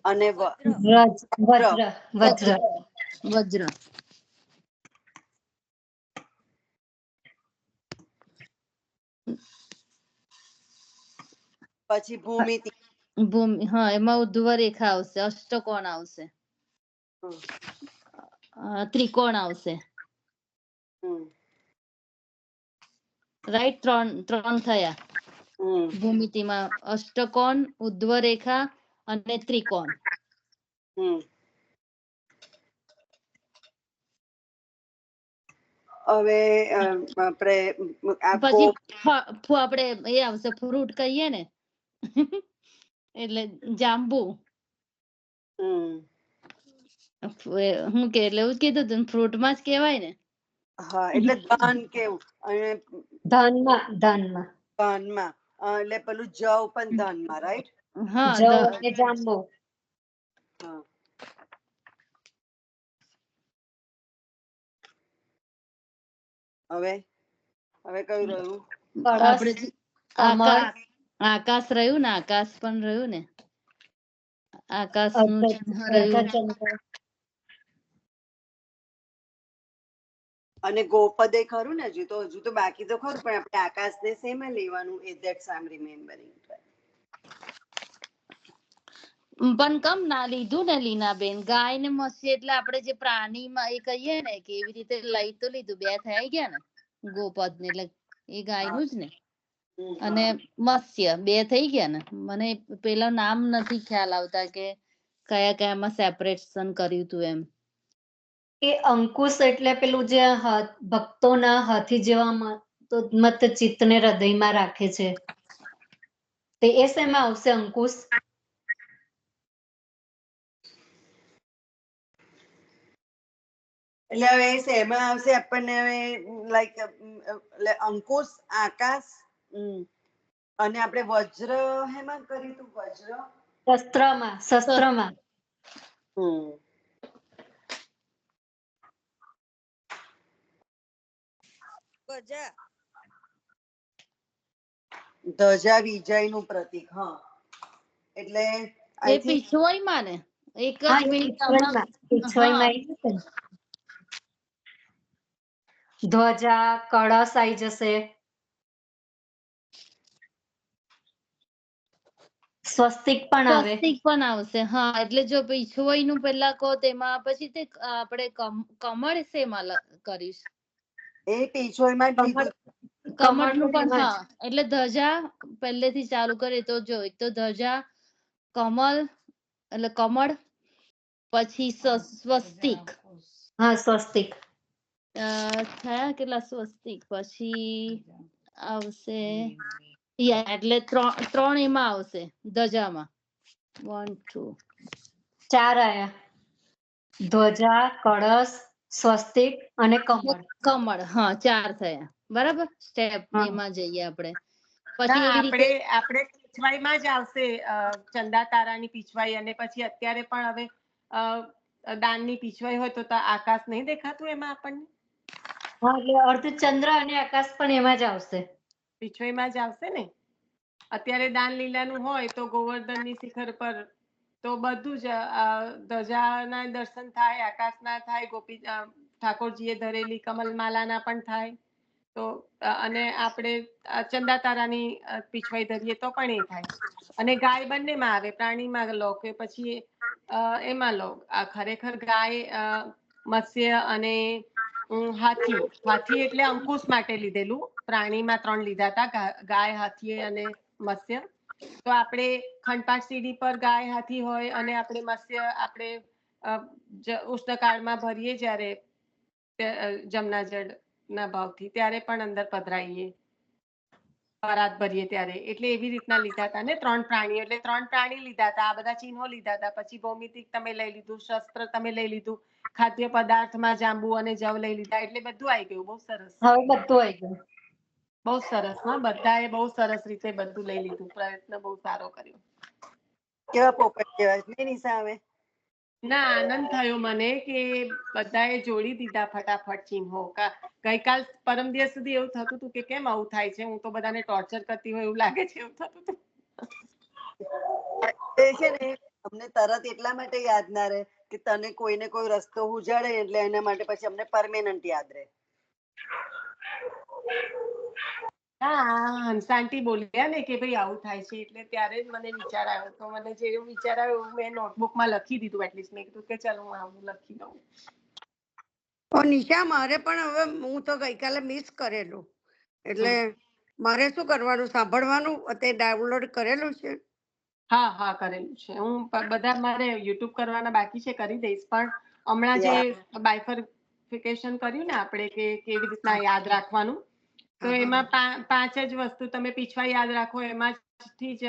અને
વજ્ર.
પછી ભૂમિતિ,
હા, એમાં ઉર્ધ્વ રેખા આવશે, અષ્ટકોણ આવશે, ત્રિકોણ આવશે, રાઈટ? 3 થયા ભૂમિતિમાં: અષ્ટકોણ, ઉર્ધ્વ રેખા અને ત્રિકોણ.
હવે આપણે
પછી આપણે એ આવશે ફ્રૂટ કહીએ ને એટલે જાંબુ. હું કે એટલે એવું જ કીધું તું, ફ્રૂટમાં જ કેવાય ને.
હા, એટલે ધાન કેવું, અને ધાનમાં એટલે પેલું જવ પણ ધાનમાં, રાઈટ?
હા,
જાંબુ.
હા. હવે કયું રહ્યું?
આપણે આકાશ રહ્યું ને, આકાશ પણ રહ્યું ને, આકાશ નું રહ્યું.
અને ગોપદે ખરું ને, હજુ તો બાકી તો ખરું, પણ આપણે આકાશને શેમાં લેવાનું? That's I am remembering.
પણ કમ ના લીધું ને લીનાબેન, ગાય ને મત્સ્ય એટલે આપણે જે પ્રાણીમાં એ કહીએ ને કે એવી રીતે લઈ તો લીધું, 2 થઈ ગયા ને. ગોપદ ને એટલે એ ગાય નું જ ને, અને મત્સ્ય 2 થઈ ગયા ને. મને પેલા નામ નથી ખ્યાલ આવતા કે કયા કયામાં સેપરેશન કર્યું તું એમ.
એ અંકુશ એટલે પેલું જે ભક્તોના હાથી જેવા મત ચિત્તને હૃદયમાં રાખે છે, તે એ શેમાં આવશે અંકુશ?
એટલે હવે શેમાં આવશે આપણને? હવે લાઈક અંકુશ, આકાશ, અને આપણે વજ્ર હેમાં કરી તું વજ્ર
શસ્ત્રમાં
ધજા વિજયનું પ્રતીક. હા એટલે
એ
I think
પીછોઈમાં ને એક
હા,
જ
એ
મિનિટ
પીછવાઈમાં આવી જશે ને. ધ્વજા કળશ આવી જશે, સ્વસ્તિક પણ આવે.
સ્વસ્તિક પણ આવશે. હા, એટલે જો પીછોઈનું પેલા કહો તેમાં પછી તે આપણે કમળ શેમાં કરીશ?
એ પીછોઈમાં જ લીધું.
કમળનું પણ
એમાં જ.
હા, એટલે ધજા પહેલેથી ચાલુ કરે તો જો એક તો ધજા, કમળ એટલે કમળ, પછી સ્વસ્તિક
હા, સ્વસ્તિક.
થયા કેટલા સ્વસ્તિક, પછી આવશે એટલે ત્રણ એમાં આવશે ધજામાં. 1 2
4 આયા. ધ્વજા, કળશ, સ્વસ્તિક અને કમળ.
કમળ. હા, 4 થયા. બરાબર. સ્ટેપ
હા.
એમાં જઈએ આપણે.
ના,
પછી એવી રીતે
આપણે પીછવાઈમાં જ આવશે ચંદા તારાની પીછવાઈ, અને પછી અત્યારે પણ હવે દાનની પીછવાઈ હોય તો આકાશ નહીં દેખાતું એમાં આપણને?
હા, એટલે અર્ધચંદ્ર અને આકાશ પણ એમાં જ આવશે.
પીછવાઈમાં જ આવશે ને. અત્યારે દાન લીલાનું હોય તો ગોવર્ધનની શિખર પર તો બધું જ ધજાના દર્શન થાય, આકાશના થાય, ગોપી ઠાકોરજીએ ધરેલી કમલમાલાના પણ થાય. તો અને આપણે ચંદા તારાની પીછવાઈ ધરીએ તો પણ એ થાય. અને ગાય બંનેમાં આવે, પ્રાણીમાં લો કે પછી એમાં લો. આ ખરેખર ગાય, મત્સ્ય અને હાથી એટલે અંકુશ માટે લીધેલું. પ્રાણીમાં 3 લીધા હતા, ગાય, હાથી અને મત્સ્ય. તો આપણે ખંડપાઠ સીડી પર ગાય, હાથી હોય અને આપણે મત્સ્ય આપણે ઉષ્ણકાળમાં ભરીએ જ્યારે જમનાજળ ના ભાવથી, ત્યારે પણ અંદર પધરાઈએ, પરાત ભરીએ ત્યારે. એટલે એવી રીતના લીધા હતા ને 3 પ્રાણીઓ, એટલે 3 પ્રાણી લીધા હતા. આ બધા ચિહ્નો લીધા હતા. પછી ભૌમિતિક તમે લઈ લીધું, શસ્ત્ર તમે લઈ લીધું, ખાદ્ય પદાર્થમાં જાંબુ અને જવ લઈ લીધા. એટલે બધું આવી ગયું. બહુ સરસ,
હવે બધું આવી ગયું.
બહુ સરસ. હા, બધાએ બહુ સરસ રીતે બધું લઈ લીધું. પ્રયત્ન બહુ સારો કર્યો.
કેવા પોપટ કહેવાય છે નિશા? હવે
ના, આનંદ થયો મને કે બધાએ જોડી દીધા ફટાફટ ચિહ્નો. ગઈકાલ પરમ દિવસ સુધી એવું થતું હતું કે કેમ આવું થાય છે, હું તો બધાને ટોર્ચર કરતી હોય એવું લાગે છે, એવું થતું હતું.
એ છે ને, અમને તરત એટલા માટે યાદ ના રહે કે તને કોઈને કોઈ રસ્તો ઉજાડે એટલે એના માટે પછી અમને પરમેનન્ટ યાદ રહે.
હા, હંસાંટી બોલ્યા ને કે ભાઈ આવું થાય છે, એટલે ત્યારે જ મને વિચાર આવ્યો. તો મને જે વિચાર આવ્યો મેં નોટબુકમાં લખી દીધું. એટલીસ્ટ મેં કીધું કે ચાલો હું આવું લખી દઉં.
નિશા, મારે પણ હવે હું તો ગઈકાલે મિસ કરેલું, એટલે મારે શું કરવાનું? સાંભળવાનું? તે ડાઉનલોડ કરેલું છે?
હા, કરેલું છે. હું બધા મારે યુટ્યુબ કરવાના બાકી છે, કરી દઈશ. પણ હમણાં જે બાયફર્ફિકેશન કર્યું ને આપણે કે કેવી રીતના યાદ રાખવાનું, તો એમાં 5 જ વસ્તુ તમે પીછવા યાદ રાખો, એમાંથી જ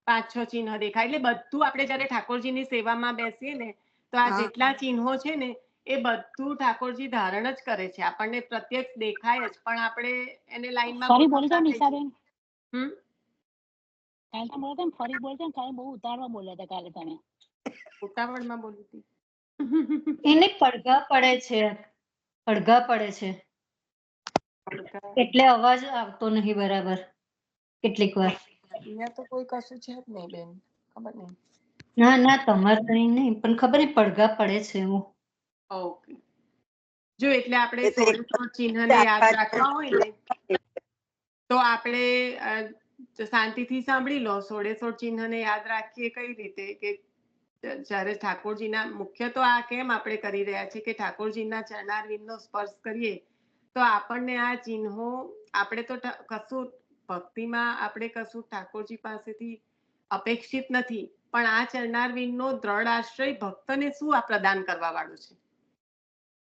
5-6 ચિહ્ન દેખાય. એટલે બધું આપણે જયારે ઠાકોરજીની સેવામાં બેસીએ ને, તો આ જેટલા ચિહ્નો છે ને એ બધું ઠાકોરજી ધારણ જ કરે છે. આપણને પ્રત્યક્ષ દેખાય જ, પણ આપણે એને લાઈનમાં
ફરી બોલી જાઓ
ગોઠવતા થઈ
નિશાબેન.
જઈએ.
કાલે તમે બોલો તેમ ફરી બોલજો ને. કાલે બહુ ઉતાવળમાં બોલ્યા હતા કાલે તમે.
ઉતાવળમાં બોલી હતી.
એને પડઘા પડે છે, પડઘા પડે છે, એટલે અવાજ આવતો નહીં બરાબર કેટલીક વાર.
અહીંયા તો કોઈ કશું છે જ નહીં બેન, ખબર નહીં.
ના, તમારે કઈ નહીં, પણ ખબર નહીં પડઘા પડે છે એવું.
ઓકે. જો એટલે આપણે
એ તો એક
16 ચિહ્નને યાદ રાખવા હોય ને, તો આપણે શાંતિથી સાંભળી લો. 16 ચિહ્નને યાદ રાખીએ કઈ રીતે કે જ્યારે ઠાકોરજીના મુખ્ય તો આ કેમ આપણે કરી રહ્યા છીએ કે ઠાકોરજીના ચરણારવિંદનો સ્પર્શ કરીએ તો આપણને આ ચિહ્નો, આપણે તો કશું ભક્તિમાં આપણે કશું ઠાકોરજી પાસેથી અપેક્ષિત નથી, પણ આ ચરણારવિંદનો દ્રઢ આશ્રય ભક્તને શું આ પ્રદાન કરવા વાળું છે.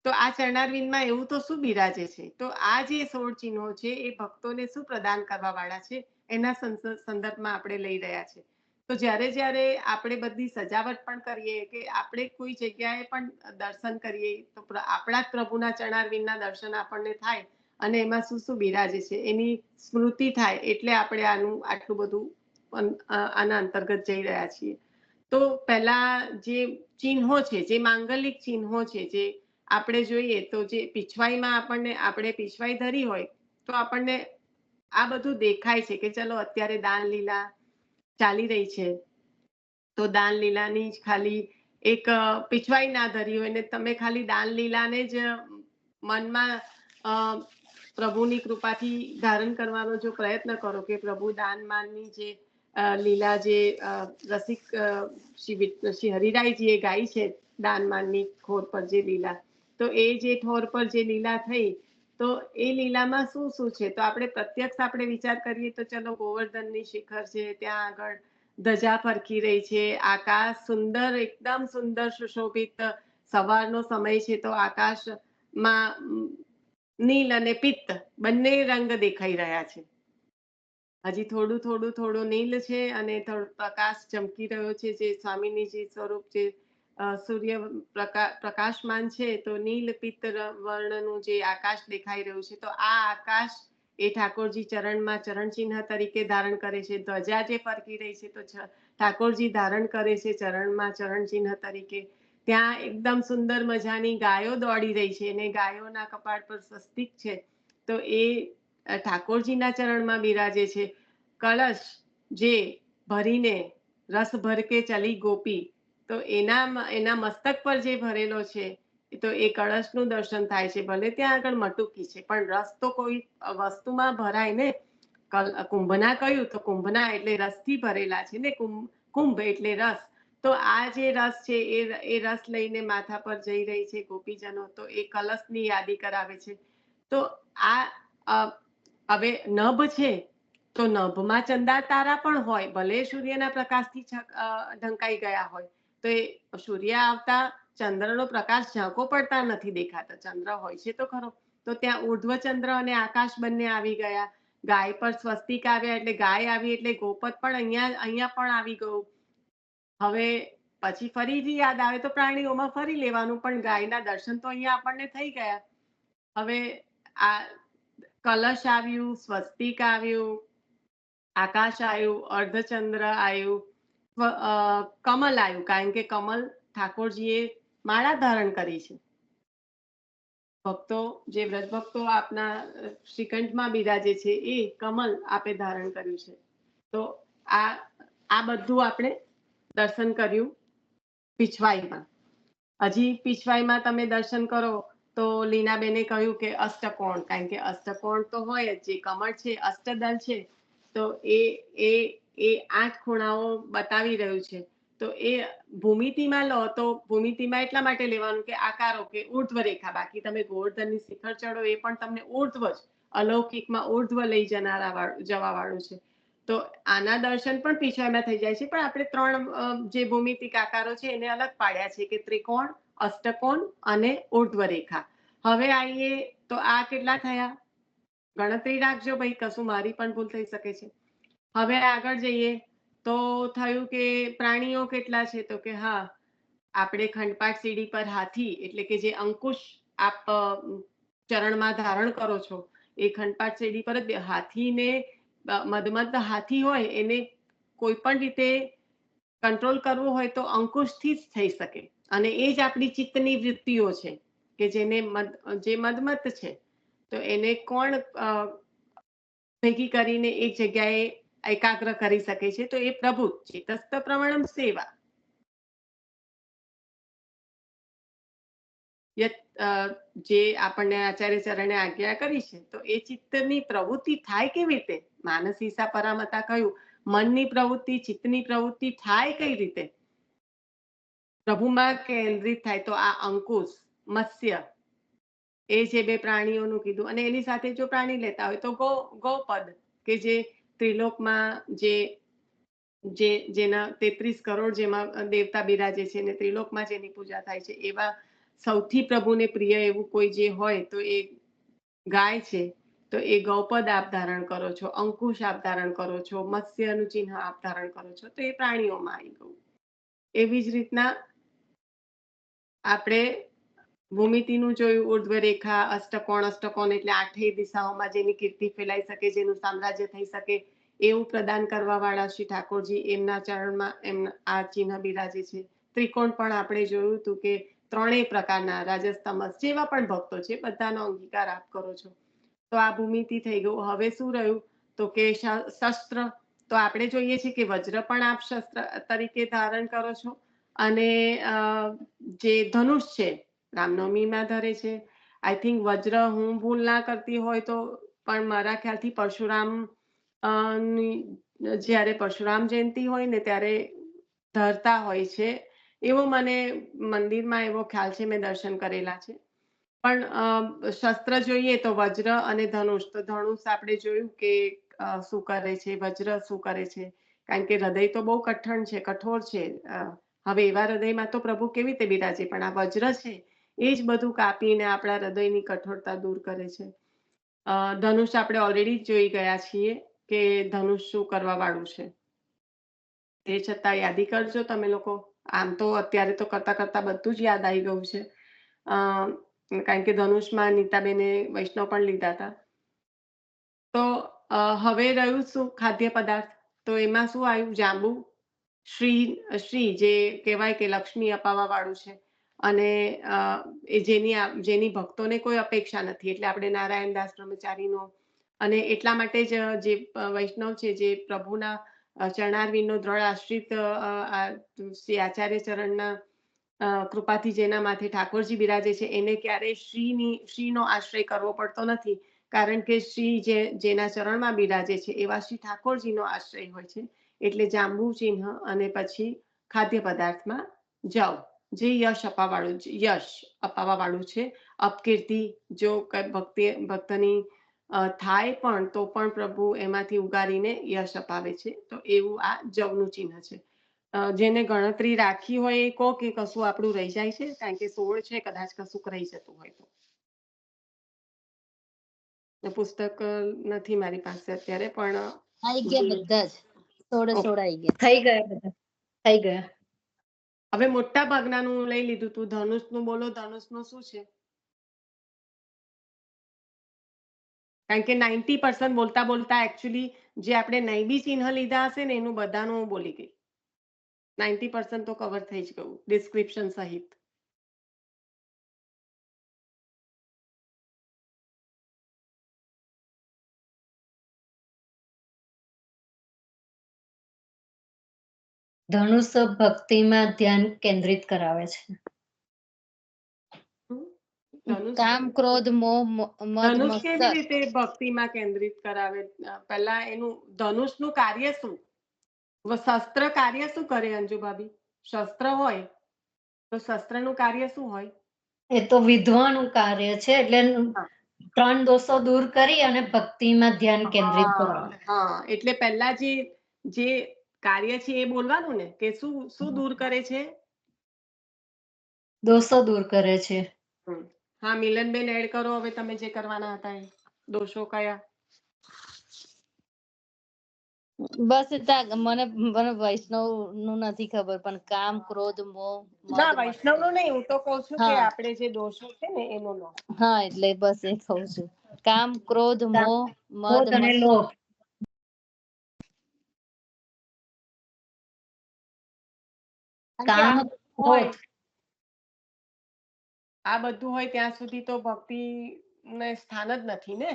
તો આ ચરણારવિંદમાં એવું તો શું બિરાજે છે? તો આ જે 16 ચિહ્નો છે એ ભક્તોને શું પ્રદાન કરવા વાળા છે, એના સંદર્ભમાં આપણે લઈ રહ્યા છે. તો જ્યારે આપણે બધી સજાવટ પણ કરીએ કે આપણે કોઈ જગ્યાએ પણ દર્શન કરીએ, તો આપણા જ પ્રભુના ચરણારવિંદના દર્શન આપણને થાય અને એમાં શું શું બિરાજે છે એની સ્મૃતિ થાય, એટલે આપણે આટલું બધું આના અંતર્ગત જઈ રહ્યા છીએ. તો પહેલા જે ચિહ્નો છે, જે માંગલિક ચિહ્નો છે, જે આપણે જોઈએ તો જે પીછવાઈમાં આપણે પીછવાઈ ધરી હોય તો આપણને આ બધું દેખાય છે કે ચલો અત્યારે દાન લીલા ચાલી રહી છે, તો દાન લીલાની જ ખાલી એક પીછવાઈ ના ધરી હોય ને તમે ખાલી દાન લીલાને જ મનમાં પ્રભુની કૃપાથી ધારણ કરવાનો જો પ્રયત્ન કરો કે પ્રભુ દાનમાનની જે લીલા જે રસિક શ્રી હરિરાયજીએ ગાઈ છે, દાનમાનની ઠોર પર જે લીલા, તો એ જે ઠોર પર જે લીલા થઈ તો એ લીલામાં શું શું છે, તો આપણે પ્રત્યક્ષ આપણે વિચાર કરીએ તો ચલો ગોવર્ધનની શિખર છે, ત્યાં આગળ ધજા ફરકી રહી છે, આકાશ સુંદર, એકદમ સુંદર સુશોભિત, સવારનો સમય છે તો આકાશમાં નીલ અને પિત્ત બંને રંગ દેખાઈ રહ્યા છે. હજી થોડું નીલ છે અને થોડો પ્રકાશ ચમકી રહ્યો છે, જે સ્વામીની સ્વરૂપ જે સૂર્ય પ્રકાશમાન છે તો નીલ પિત્ત વર્ણનું જે આકાશ દેખાઈ રહ્યું છે, તો આ આકાશ એ ઠાકોરજી ચરણમાં ચરણ ચિહ્ન તરીકે ધારણ કરે છે. ધજા જે ફરકી રહી છે તો ઠાકોરજી ધારણ કરે છે ચરણમાં ચરણ ચિહ્ન તરીકે. ત્યાં એકદમ સુંદર મજાની ગાયો દોડી રહી છે અને ગાયોના કપાળ પર સ્વસ્તિક છે, તો એ ઠાકોરજીના ચરણમાં બિરાજે છે. કળશ જે ભરીને રસ ભર કે ચલી ગોપી, તો એના મસ્તક પર જે ભરેલો છે તો એ કળશનું દર્શન થાય છે. ભલે ત્યાં આગળ મટુકી છે પણ રસ તો કોઈ વસ્તુમાં ભરાય ને. કુંભના કહ્યું તો કુંભના એટલે રસથી ભરેલા છે ને, કુંભ એટલે રસ. તો આ જે રસ છે એ રસ લઈને માથા પર જઈ રહી છે ગોપીજનો, તો એ કલશની યાદી કરાવે છે. તો આ હવે નભ છે તો નભમાં ચંદા તારા પણ હોય, ભલે સૂર્યના પ્રકાશથી ઢંકાઈ ગયા હોય તો એ સૂર્ય આવતા ચંદ્રનો પ્રકાશ ઝાંકો પડતા નથી દેખાતા, ચંદ્ર હોય છે તો ખરો. તો ત્યાં ઉર્ધ્વ ચંદ્ર અને આકાશ બંને આવી ગયા. ગાય પર સ્વસ્તિક આવ્યા એટલે ગાય આવી એટલે ગોપદ પણ અહીંયા પણ આવી ગયું. હવે પછી ફરીથી યાદ આવે તો પ્રાણીઓમાં ફરી લેવાનું, પણ ગાયના દર્શન તો અહીંયા આપણને થઈ ગયા. હવે આ કલશ આવ્યું, સ્વસ્તિક આવ્યું, આકાશ આવ્યું, અર્ધચંદ્ર આવ્યું, કમલ આવ્યું, કારણ કે કમલ ઠાકોરજીએ માળા ધારણ કરી છે. ભક્તો જે વ્રજ ભક્તો આપના શ્રીકંઠમાં બિરાજે છે એ કમલ આપે ધારણ કર્યું છે. તો આ બધું આપણે દર્શન કર્યું પીછવાઈમાં. હજી પીછવાઈમાં તમે દર્શન કરો તો લીનાબેને કહ્યું કે અષ્ટકોણ, કારણ કે અષ્ટકોણ તો હોય જ, જે કમળ છે અષ્ટદલ છે તો એ 8 ખૂણાઓ બતાવી રહ્યું છે. તો એ ભૂમિતિમાં લો તો ભૂમિતિમાં એટલા માટે લેવાનું કે આકારો કે ઉર્ધ્વ રેખા, બાકી તમે ગોવર્ધનની શિખર ચડો એ પણ તમને ઉર્ધ્વ જ, અલૌકિકમાં ઉર્ધ્વ લઈ જવા વાળું છે. તો આના દર્શન પણ પીછવાઈમાં થઈ જાય છે, પણ આપણે 3 જે ભૂમિતિક આકારો છે એને અલગ પાડ્યા છે કે ત્રિકોણ, અષ્ટકોણ અને ઉર્ધ્વ રેખા. હવે આવીએ તો આ કેટલા થયા, ગણતરી રાખજો ભાઈ, કશું મારી પણ ભૂલ થઈ શકે છે. હવે આગળ જઈએ તો થયું કે પ્રાણીઓ કેટલા છે, તો કે હા આપણે ખંડપાઠ સીડી પર હાથી એટલે કે જે અંકુશ આપ ચરણમાં ધારણ કરો છો એ ખંડપાઠ સીડી પર જ હાથીને, મદમદ હાથી હોય એને કોઈ પણ રીતે કંટ્રોલ કરવું હોય તો અંકુશથી જ થઈ શકે, અને એ જ આપણી ચિત્તની વૃત્તિઓ છે કે જે મદમત છે તો એને કોણ ભેગી કરીને એક જગ્યાએ એકાગ્ર કરી શકે છે, તો એ પ્રભુ ચેતસ્ત પ્રમાણમ સેવા. જે આપણને આચાર્ય ચરણે આજ્ઞા કરી છે, તો એ ચિત્તની પ્રવૃત્તિ થાય કેવી રીતે, માનસીસા પરામતા કહ્યું મનની પ્રવૃત્તિ, ચિત્તની પ્રવૃત્તિ થાય કઈ રીતે, પ્રભુમાં કેન્દ્રિત થાય. તો આ અંકુશ, મત્સ્ય, એ જે 2 પ્રાણીઓનું કીધું, અને એની સાથે જો પ્રાણી લેતા હોય તો ગોપદ કે જે ત્રિલોકમાં જેના 33 કરોડ જેમાં દેવતા બિરાજે છે અને ત્રિલોકમાં જેની પૂજા થાય છે, એવા સૌથી પ્રભુને પ્રિય એવું કોઈ જે હોય તો એ ગાય છે. તો એ ગૌપદ આપ ધારણ કરો છો, અંકુશ આપ ધારણ કરો છો, મત્સ્યનું ચિહ્ન આપ ધારણ કરો છો, તો એ પ્રાણીઓમાં આવી ગયું. એવી જ રીતના આપણે ભૂમિતિનું જોયું, ઉર્ધ્વ રેખા, અષ્ટકોણ. અષ્ટકોણ એટલે 8 દિશાઓમાં જેની કીર્તિ ફેલાઈ શકે, જેનું સામ્રાજ્ય થઈ શકે એવું પ્રદાન કરવા વાળા શ્રી ઠાકોરજી, એમના ચરણમાં એમના આ ચિહ્ન બિરાજે છે. ત્રિકોણ પણ આપણે જોયું હતું કે 3 પ્રકારના રાજસ્તમસ જેવા પણ ભક્તો છે બધાનો અંગીકાર આપ કરો છો. તો આ ભૂમિતિ થઈ ગયું. હવે શું રહ્યું તો કે શસ્ત્ર. તો આપણે જોઈએ છીએ કે વજ્ર પણ આપ શસ્ત્ર તરીકે ધારણ કરો છો, અને જે ધનુષ છે રામનવમીમાં ધરે છે. આઈ થિંક વજ્ર હું ભૂલ ના કરતી હોય તો પણ મારા ખ્યાલથી પરશુરામ જ્યારે પરશુરામ જયંતિ હોય ને ત્યારે ધરતા હોય છે, એવો મને મંદિરમાં એવો ખ્યાલ છે, મેં દર્શન કરેલા છે. પણ શસ્ત્ર જોઈએ તો વજ્ર અને ધનુષ. તો ધનુષ આપણે જોયું કે શું કરે છે, વજ્ર શું કરે છે, કારણ કે હૃદય તો બહુ કઠોર છે. હવે એવા હૃદયમાં તો પ્રભુ કેવી રીતે બિરાજે, પણ આ વજ્ર છે એ જ બધું કાપીને આપણા હૃદયની કઠોરતા દૂર કરે છે. ધનુષ આપણે ઓલરેડી જોઈ ગયા છીએ કે ધનુષ શું કરવા વાળું છે. તે છતાં યાદી કરજો તમે લોકો. આમ તો અત્યારે તો કરતા કરતા બધું જ યાદ આવી ગયું છે, કારણ કે ધનુષમાં નીતાબેને વૈષ્ણવ પણ લીધા હતા. તો હવે રહ્યું શું ખાદ્ય પદાર્થ. તો એમાં શું આવ્યું, જાંબુ. શ્રી જે કહેવાય કે લક્ષ્મી અપાવવા વાળું છે, અને એ જેની ભક્તોને કોઈ અપેક્ષા નથી, એટલે આપણે નારાયણદાસ બ્રહ્મચારીનો, અને એટલા માટે જ જે વૈષ્ણવ છે જે પ્રભુના ચરણારવિંદનો દ્રઢ આશ્રિત શ્રી આચાર્ય ચરણના કૃપાથી જેના માથે ઠાકોરજી બિરાજે છે એને ક્યારેય શ્રીનો આશ્રય કરવો પડતો નથી, કારણ કે શ્રી જેના ચરણમાં બિરાજે છે એવા શ્રી ઠાકોરજીનો આશ્રય હોય છે. એટલે જાંબુ ચિહ્ન અને પછી ખાદ્ય પદાર્થમાં જાઓ, જે યશ અપાવવા વાળું છે. અપકીર્તિ જો ભક્તની થાય પણ તો પણ પ્રભુ એમાંથી ઉગારીને યશ અપાવે છે. તો એવું આ જવનું ચિહ્ન છે. જેને ગણતરી રાખી હોય એ કહો કે કશું આપણું રહી જાય છે, કારણ કે 16 છે, કદાચ કશુંક રહી જતું હોય તો. પુસ્તક નથી મારી પાસે અત્યારે, પણ
આવી ગયા બધા જ 16 આવી ગયા.
થઈ ગયા બધા, થઈ ગયા.
હવે મોટા ભાગનાનું લઈ લીધું. તું ધનુષનું બોલો, ધનુષનું શું છે? કારણ કે 90% બોલતા બોલતા એકચ્યુઅલી જે આપણે નૈબી ચિહ્ન લીધા હશે ને એનું બધાનું હું બોલી ગઈ. 90% તો કવર થઈ જ ગયું ડિસ્ક્રિપ્શન સહિત.
ધનુષ ભક્તિમાં ધ્યાન કેન્દ્રિત કરાવે છે.
કામ, ક્રોધ, મોહ, મદ,
ધનુષ કેવી
મત્સર.
રીતે ભક્તિમાં કેન્દ્રિત કરાવે? પહેલા એનું ધનુષનું કાર્ય શું? શસ્ત્ર કાર્ય શું કરે અંજુ ભાભી? શસ્ત્ર હોય તો શસ્ત્રનું કાર્ય શું હોય?
એ તો વિધવાનું કાર્ય છે, એટલે 3 દોષો દૂર કરી અને ભક્તિમાં ધ્યાન કેન્દ્રિત કરાવે.
હા, એટલે પહેલા જે કાર્ય છે એ બોલવાનું ને, કે શું દૂર કરે છે?
દોષો દૂર કરે છે.
હા, મિલનબેન એડ કરો હવે તમે જે કરવાના હતા એ. દોષો કયા?
બસ મને વૈષ્ણવ નું નથી ખબર, પણ કામ, ક્રોધ, મોહ,
ના,
મદ,
વૈષ્ણવનું નહીં, હું તો કહું છું કે
હા
આપણે જે દોષો છે ને એનો લો.
હા, એટલે બસ એ કહું છું. કામ, ક્રોધ, મોહ, મદ,
ક્રોધ અને
મત્સર.
લોભ. કામ, ક્રોધ.
આ બધું હોય ત્યાં સુધી તો ભક્તિ ને સ્થાન જ નથી ને.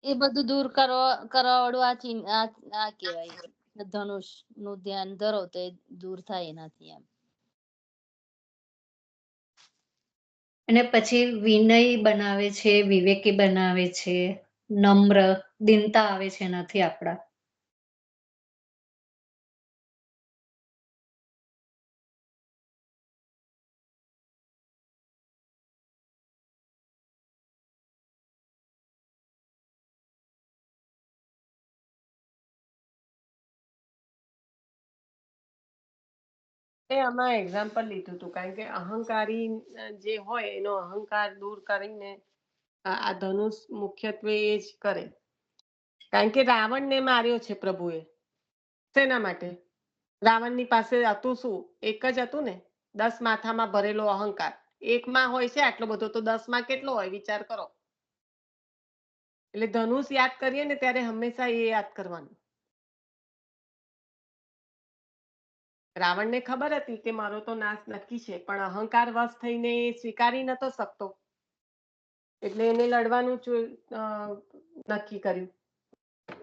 એ બધું દૂર કરવા વાળું આ કહેવાય. ધનુષ નું ધ્યાન ધરો તો એ દૂર થાય એનાથી એમ.
અને પછી વિનય બનાવે છે, વિવેકી બનાવે છે, નમ્ર, દીનતા આવે છે એનાથી આપડા.
આમાં એક્ઝામ્પલ લીધું હતું, કારણ કે અહંકારી જે હોય એનો અહંકાર દૂર કરીને આ ધનુષ મુખ્યત્વે એ જ કરે. કારણ કે રાવણને માર્યો છે પ્રભુએ. શેના માટે? રાવણની પાસે હતું શું? એક જ હતું ને, 10 માથામાં ભરેલો અહંકાર. એકમાં હોય છે આટલો બધો, તો 10 માં કેટલો હોય વિચાર કરો. એટલે ધનુષ યાદ કરીએ ને ત્યારે હંમેશા એ યાદ કરવાનું. રાવણને ખબર હતી કે મારો તો નાશ નક્કી છે, પણ અહંકાર વશ થઈને એ સ્વીકારી નતો શકતો, એટલે એને લડવાનું નક્કી કર્યું.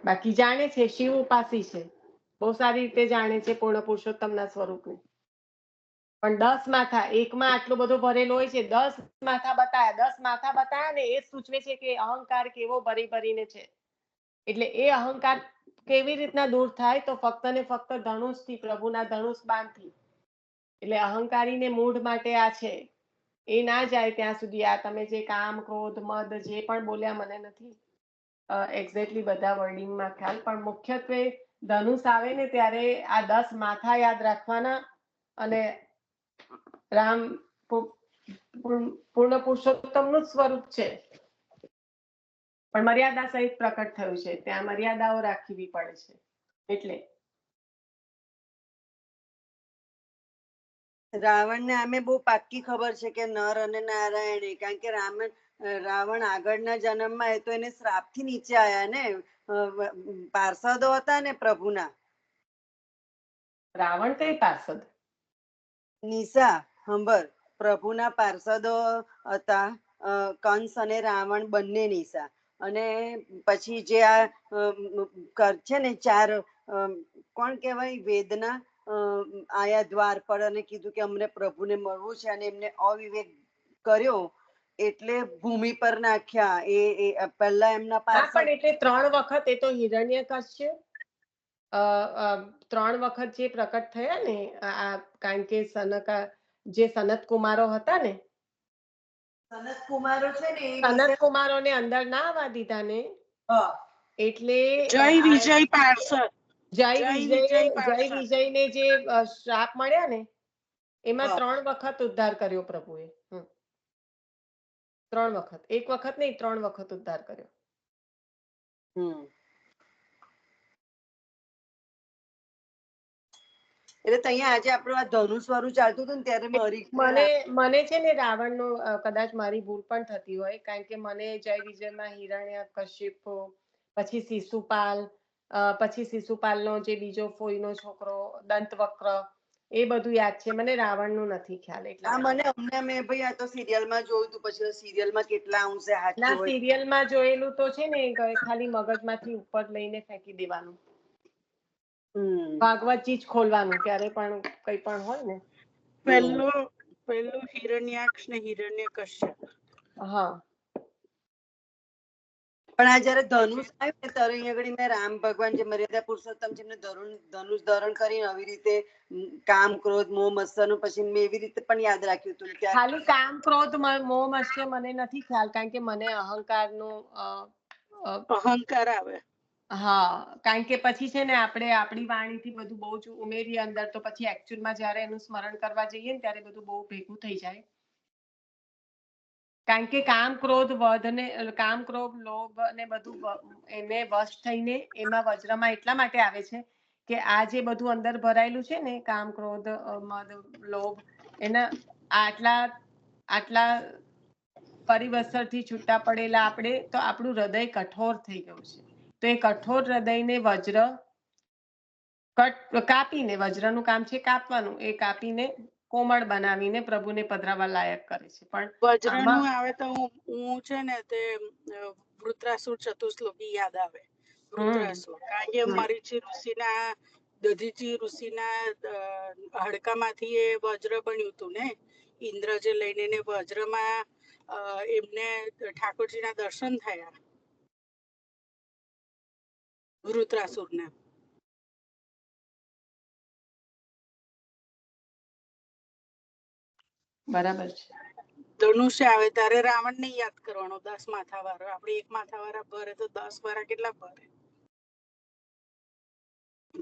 બાકી જાણે છે શિવ ઉપાસી છે, બહુ સારી રીતે જાણે છે પૂર્ણ પુરુષોત્તમના સ્વરૂપને. પણ 10 માથા, એકમાં આટલો બધો ભરેલો હોય છે, 10 માથા બતાયા. 10 માથા બતાયા ને એ સૂચવે છે કે અહંકાર કેવો ભરી ભરીને છે. એટલે એ અહંકાર કેવી રીતના દૂર થાય? તો ફક્ત ને ફક્ત ધનુષથી, પ્રભુના ધનુષ બાણથી. એટલે અહંકારીને મૂઢ માટે આ છે, એ ના જાય ત્યાં સુધી. આ તમે જે કામ, ક્રોધ, મદ જે પણ બોલ્યા, મને નથી એક્ઝેક્ટલી બધા વર્ડિંગમાં ખ્યાલ, પણ મુખ્યત્વે ધનુષ આવે ને ત્યારે આ 10 માથા યાદ રાખવાના. અને રામ પૂર્ણ પુરુષોત્તમનું જ સ્વરૂપ છે, પણ મર્યાદા સહિત પ્રકટ થયું છે. ત્યાં મર્યાદાઓ રાખવી પડે છે. એટલે
રાવણને આમે બહુ પાક્કી ખબર છે કે નર અને નારાયણ, કારણ કે રાવણ આગળના જન્મમાં એ તો એને શ્રાપથી નીચે આયા ને, પાર્ષદો હતા ને પ્રભુના.
રાવણ કઈ પાર્ષદ?
નિશા હંભર, પ્રભુના પાર્ષદો હતા કંસ અને રાવણ બંને નિશા. અને પછી જે આ છે ને 4 કોણ કહેવાય વેદના, આયા દ્વાર પર અને કીધું કે અમને પ્રભુને મળવું છે, અને એમને અવિવેક કર્યો એટલે ભૂમિ પર નાખ્યા. એ પહેલા એમના
હા,
પાર્ષદ.
પણ એટલે 3 વખત એ તો હિરણ્યકશ્યપ 3 વખત જે પ્રકટ થયા ને, કારણ કે જે સનત કુમારો હતા ને,
સનત કુમારો છે ને એ
સનત
વિશે.
કુમારોને અંદર ના આવવા દીધા ને, એટલે
જય વિજય પાર્ષદ,
જય
વિજય
વિજયને જે શ્રાપ મળ્યા ને, એમાં
હા.
3 વખત ઉદ્ધાર કર્યો પ્રભુએ. 3 વખત, 1 વખત નહીં, 3 વખત ઉદ્ધાર કર્યો.
એટલે અહીંયા આજે આપણું આ ધનુષ વાળું ચાલતું હતું ને ત્યારે
મને છે ને રાવણનો કદાચ મારી ભૂલ પણ થતી હોય, કારણ કે મને જય વિજયમાં હિરણ્યકશિપ, પછી શિશુપાલનો જે બીજો ફોઈનો છોકરો દંતવક્ર, એ બધું યાદ છે. મને રાવણનું નથી ખ્યાલ. એટલા
મને હમણાં મેં ભાઈ આ તો સિરિયલમાં જોયું હતું, પછી સિરિયલમાં કેટલા અંશે
ના,
સાચું હોય.
સિરિયલમાં જોયેલું તો છે ને ખાલી મગજમાંથી ઉપર લઈને ફેંકી દેવાનું. ભાગવતજી જ ખોલવાનું ક્યારે પણ કઈ પણ હોય ને.
પહેલું હિરણ્યાક્ષ ને હિરણ્યકશ્યપ.
હા,
પણ આ જયારે ધનુષ આવ્યું ને ત્યારે અહીંયા આગળ મેં રામ ભગવાન જે મર્યાદા પુરુષોત્તમ છે એમને ધનુષ ધારણ કરીને આવી રીતે કામ, ક્રોધ, મોહ, મત્સરનું પછી મેં એવી રીતે પણ યાદ રાખ્યું હતું.
ખાલી કામ, ક્રોધ, મોહ, મત્સર મને નથી ખ્યાલ, કારણ કે મને અહંકારનું
અહંકાર આવે.
હા, કારણ કે પછી છે ને આપણે આપણી વાણીથી બધું બહુ જ ઉમેરીએ અંદર, તો પછી એકચ્યુઅલમાં જ્યારે એનું સ્મરણ કરવા જઈએ ને ત્યારે બધું બહુ ભેગું થઈ જાય. કારણ કે કામ, ક્રોધ, લોભ ને બધું એને વશ થઈને એમાં વજ્રમાં એટલા માટે આવે છે કે આ જે બધું અંદર ભરાયેલું છે ને, કામ, ક્રોધ, મદ, લોભ, એના આટલા પરિવસરથી છૂટા પડેલા આપણે, તો આપણું હૃદય કઠોર થઈ ગયું છે. તો એ કઠોર હૃદયને વજ્ર કાપીને, વજ્રનું કામ છે કાપવાનું, એ કાપીને કોમળ બનાવીને પ્રભુને પધરાવા લાયક કરે છે. પણ
વજ્રનું આવે તો હું છે ને તે વૃત્રાસુર ચતુશ્લોકી યાદ આવે. વૃત્રાસુર, કારણ કે મરીચી ઋષિના, દધીચી ઋષિના હાડકામાંથી એ વજ્ર બન્યું હતું ને, ઇન્દ્ર જે લઈને વજ્રમાં એમને ઠાકોરજીના દર્શન થયા વૃત્રાસુરને.
બરાબર છે.
ધનુષ્ય આવે ત્યારે રાવણ ને યાદ કરવાનો, 10 માથા વાળો. આપણે 1 માથા વાળા ભરે તો 10 વાળા કેટલા ભરે?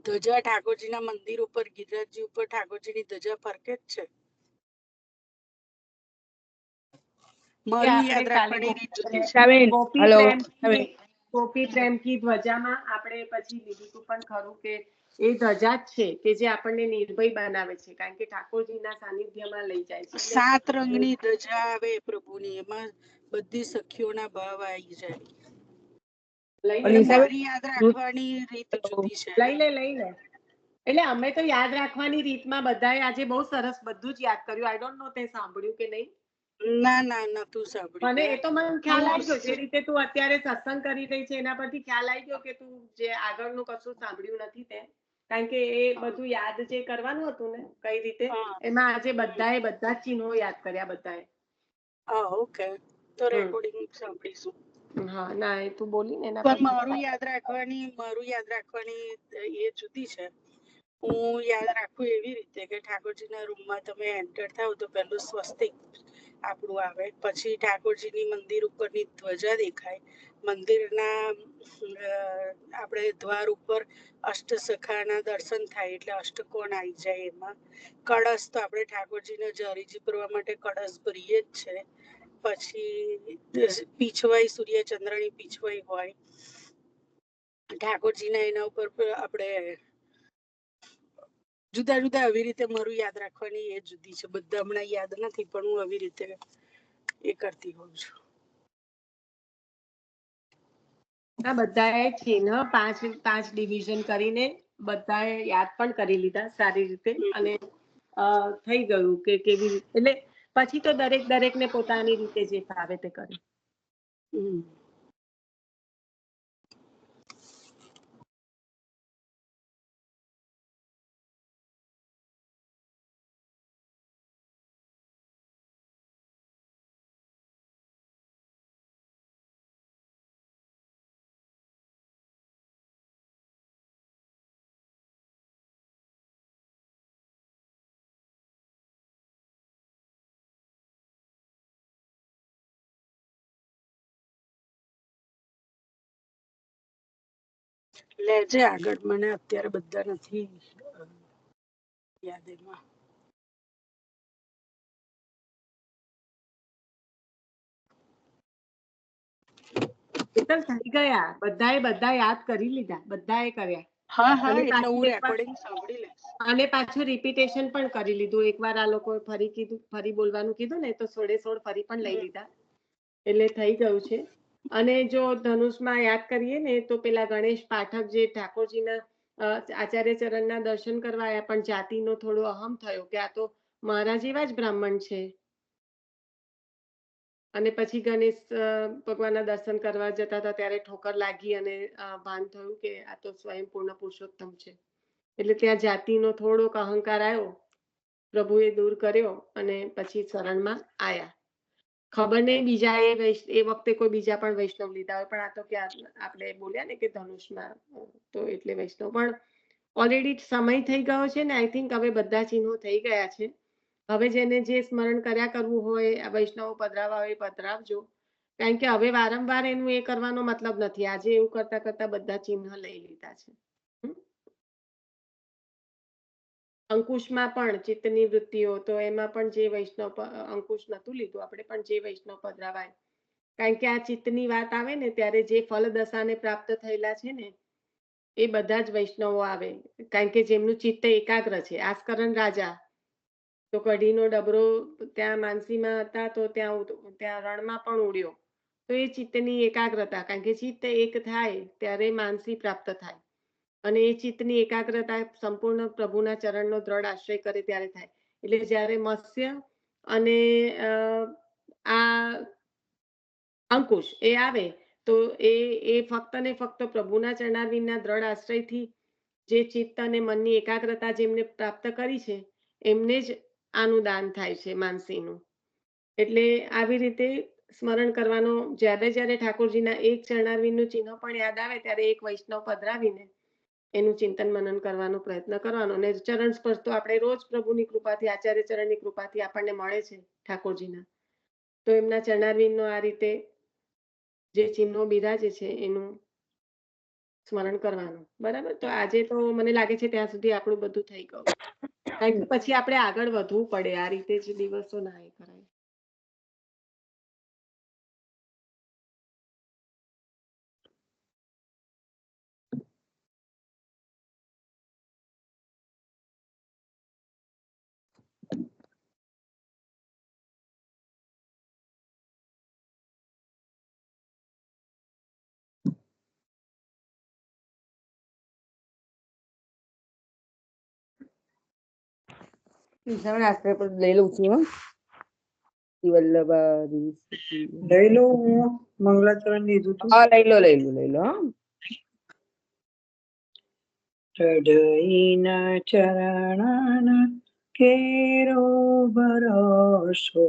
ધજા ઠાકોરજીના મંદિર ઉપર, ગિરિરાજજી ઉપર ઠાકોરજીની ધજા ફરકે જ છે. મારી યાદ રાખવાની રીત જુદી છે.
હેલો.
ગોપી પ્રેમ કી ધ્વજામાં આપણે પછી લીધું હતું પણ ખરું કે એ ધજા જ છે કે જે આપણને નિર્ભય બનાવે છે, કારણ કે ઠાકોરજીના સાનિધ્યમાં લઈ જાય છે.
7 રંગની ધજા આવે પ્રભુની, એમાં બધી સખીઓના ભાવ આવી જાય.
લઈ
મારી યાદ રાખવાની રીત જુદી છે.
લઈ લે એટલે અમે તો યાદ રાખવાની રીતમાં બધાએ આજે બહુ સરસ બધું જ યાદ કર્યું. આઈ ડોન્ટ નો તે સાંભળ્યું કે નહીં?
ના નતું સાંભળ્યું.
મને એ તો મને ખ્યાલ આવી ગયો જે રીતે તું અત્યારે સત્સંગ કરી રહી છે એના પરથી ખ્યાલ આવી ગયો કે તું જે આગળનું કશું સાંભળ્યું નથી તે, કારણ કે એ બધું યાદ જે કરવાનું હતું ને કઈ રીતે એમાં આજે બધાએ બધા જ ચિહ્નો યાદ કર્યા બધાએ.
ઓકે, તો રેકોર્ડિંગ સાંભળીશું.
હા ના એ તું બોલી ને એના
પણ
પર
મારું યાદ રાખવાની એ જુદી છે. હું યાદ રાખું એવી રીતે કે ઠાકોરજીના રૂમમાં તમે એન્ટર થાવ તો પહેલું સ્વસ્તિક આપણું આવે, પછી ઠાકોરજીની મંદિર ઉપરની ધ્વજા દેખાય, મંદિરના આપણે દ્વાર ઉપર અષ્ટસખાના દર્શન થાય એટલે અષ્ટકોણ આવી જાય. એમાં કળશ તો આપણે ઠાકોરજીને હરીજી ભરવા માટે કળશ ભરીએ જ છે. પછી પીછવાઈ સૂર્યચંદ્રની પીછવાઈ હોય ઠાકોરજીના, એના ઉપર આપણે જુદા જુદા આવી રીતે મારું યાદ રાખવાની એ જુદી છે. બધા હમણાં યાદ નથી પણ હું આવી રીતે એ કરતી હોઉં છું.
બધાએ ચિહ્ન 5 ડિવિઝન કરીને બધાએ યાદ પણ કરી લીધા સારી રીતે, અને થઈ ગયું કે કેવી રીતે, એટલે પછી તો દરેક ને પોતાની રીતે જે ફાવે તે કરે.
લેજે આગળ, મને અત્યારે બધા નથી યાદ એમાં.
થઈ ગયા બધા યાદ કરી લીધા, બધાએ કર્યા.
એટલે હું રેકોર્ડિંગ સાંભળી લઈશ.
અને પાછું રિપીટેશન પણ કરી લીધું. એકવાર આ લોકો ફરી બોલવાનું કીધું ને તો 16 ફરી પણ લઈ લીધા, એટલે થઈ ગયું છે. અને જો ધનુષમાં યાદ કરીએ ને તો પેલા ગણેશ પાઠક જે ઠાકોરજીના આચાર્ય ચરણના દર્શન કરવા આવ્યા, પણ જાતિનો થોડો અહમ થયો કે આ તો મારા જેવા જ બ્રાહ્મણ છે, અને પછી ગણેશ ભગવાનના દર્શન કરવા જતા હતા ત્યારે ઠોકર લાગી અને ભાન થયું કે આ તો સ્વયં પૂર્ણ પુરુષોત્તમ છે. એટલે ત્યાં જાતિનો થોડોક અહંકાર આવ્યો, પ્રભુએ દૂર કર્યો અને પછી શરણમાં આયા. ખબર નહીં બીજા એ વખતે કોઈ બીજા પણ વૈષ્ણવ લીધા હોય, પણ આ તો ક્યાં આપણે બોલ્યા ને કે ધનુષમાં તો એટલે વૈષ્ણવ પણ ઓલરેડી સમય થઈ ગયો છે ને. આઈ થિંક હવે બધા ચિહ્નો થઈ ગયા છે. હવે જેને જે સ્મરણ કર્યા કરવું હોય, આ વૈષ્ણવ પધરાવા હોય પધરાવજો, કારણ કે હવે વારંવાર એનું એ કરવાનો મતલબ નથી. આજે એવું કરતા કરતા બધા ચિહ્ન લઈ લીધા છે. અંકુશમાં પણ ચિત્તની વૃત્તિઓ, તો એમાં પણ જે વૈષ્ણવ અંકુશ નતું લીધું આપણે, પણ જે વૈષ્ણવ પધરાવાય, કારણ કે આ ચિત્તની વાત આવે ને ત્યારે જે ફલ દશાને પ્રાપ્ત થયેલા છે ને એ બધા જ વૈષ્ણવો આવે, કારણ કે જેમનું ચિત્ત એકાગ્ર છે. આસ્કરણ રાજા તો કઢીનો ડબરો ત્યાં માનસીમાં હતા તો ત્યાં રણમાં પણ ઉડ્યો, તો એ ચિત્તની એકાગ્રતા, કારણ કે ચિત્ત એક થાય ત્યારે માનસી પ્રાપ્ત થાય, અને એ ચિત્તની એકાગ્રતા સંપૂર્ણ પ્રભુના ચરણનો દ્રઢ આશ્રય કરે ત્યારે થાય. એટલે જ્યારે મત્સ્ય અને આ અંકુશ એ આવે તો એ ફક્ત ને ફક્ત પ્રભુના ચરણારવિંદના દ્રઢ આશ્રયથી જે ચિત્ત અને મનની એકાગ્રતા જેમને પ્રાપ્ત કરી છે એમને જ આનું દાન થાય છે માનસીનું. એટલે આવી રીતે સ્મરણ કરવાનો. જ્યારે ઠાકોરજીના એક ચરણારવિંદનું ચિહ્ન પણ યાદ આવે ત્યારે એક વૈષ્ણવ પધરાવીને એનું ચિંતન મનન કરવાનો પ્રયત્ન કરવાનો. અને ચરણ સ્પર્શ તો આપણે રોજ પ્રભુની કૃપાથી, આચાર્ય ચરણની કૃપાથી આપણને મળે છે ઠાકોરજીના, તો એમના ચરણારવિંદનો આ રીતે જે ચિહ્નો બિરાજે છે એનું સ્મરણ કરવાનું. બરાબર, તો આજે તો મને લાગે છે ત્યાં સુધી આપણું બધું થઈ ગયું, કારણ કે પછી આપણે આગળ વધવું પડે. આ રીતે જ દિવસો ના એ કરાય.
નિશાબેન આશરે પર લઈ લઉં છું. વલ્લભાધીશ કી.
લઈ લો હું મંગલાચરણ લીધું તું.
હા લઈ લો હા.
હૃદયના ચરણના કેરો ભરોસો,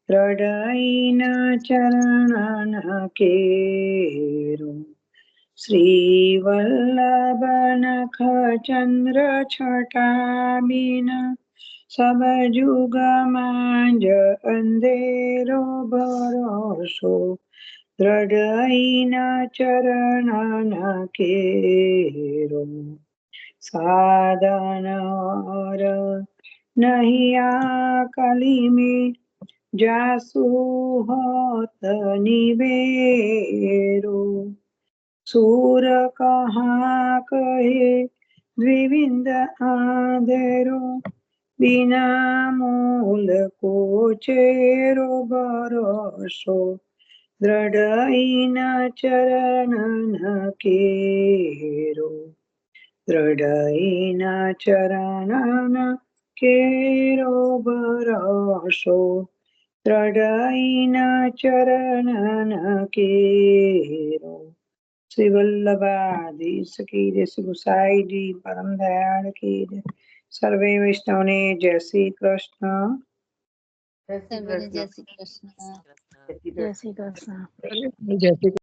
હૃદયના ચરણના કેરો, શ્રી વલ્લભ નખ ચંદ્ર છટા બિના સબ જુગ માંજ અંધેરો ભરોસો, હૃદયના ચરણના કેરો, સાધન और नहीं आ कली में जासु होत निवेरो, सूर कहाँ कहे द्विविंद आधेरो, बिना मूल को चेरो भरोસો, દ્રઢઈના ચરણના કેરો, દ્રઢઈના ચરણના કેરો ભરોસો, દ્રઢઈના ચરણના કેરો. શ્રી વલ્લભાધીશ કી જય, શ્રી ગુસાઈજી પરમ દયાળ કી જય. સર્વે વૈષ્ણવને જય શ્રી કૃષ્ણ.
જય શ્રી
સર્વેને જય
કૃષ્ણ.
શ્રી કૃષ્ણ.
જય શ્રી
જય
કૃષ્ણ.
શ્રી કૃષ્ણ.
જય શ્રી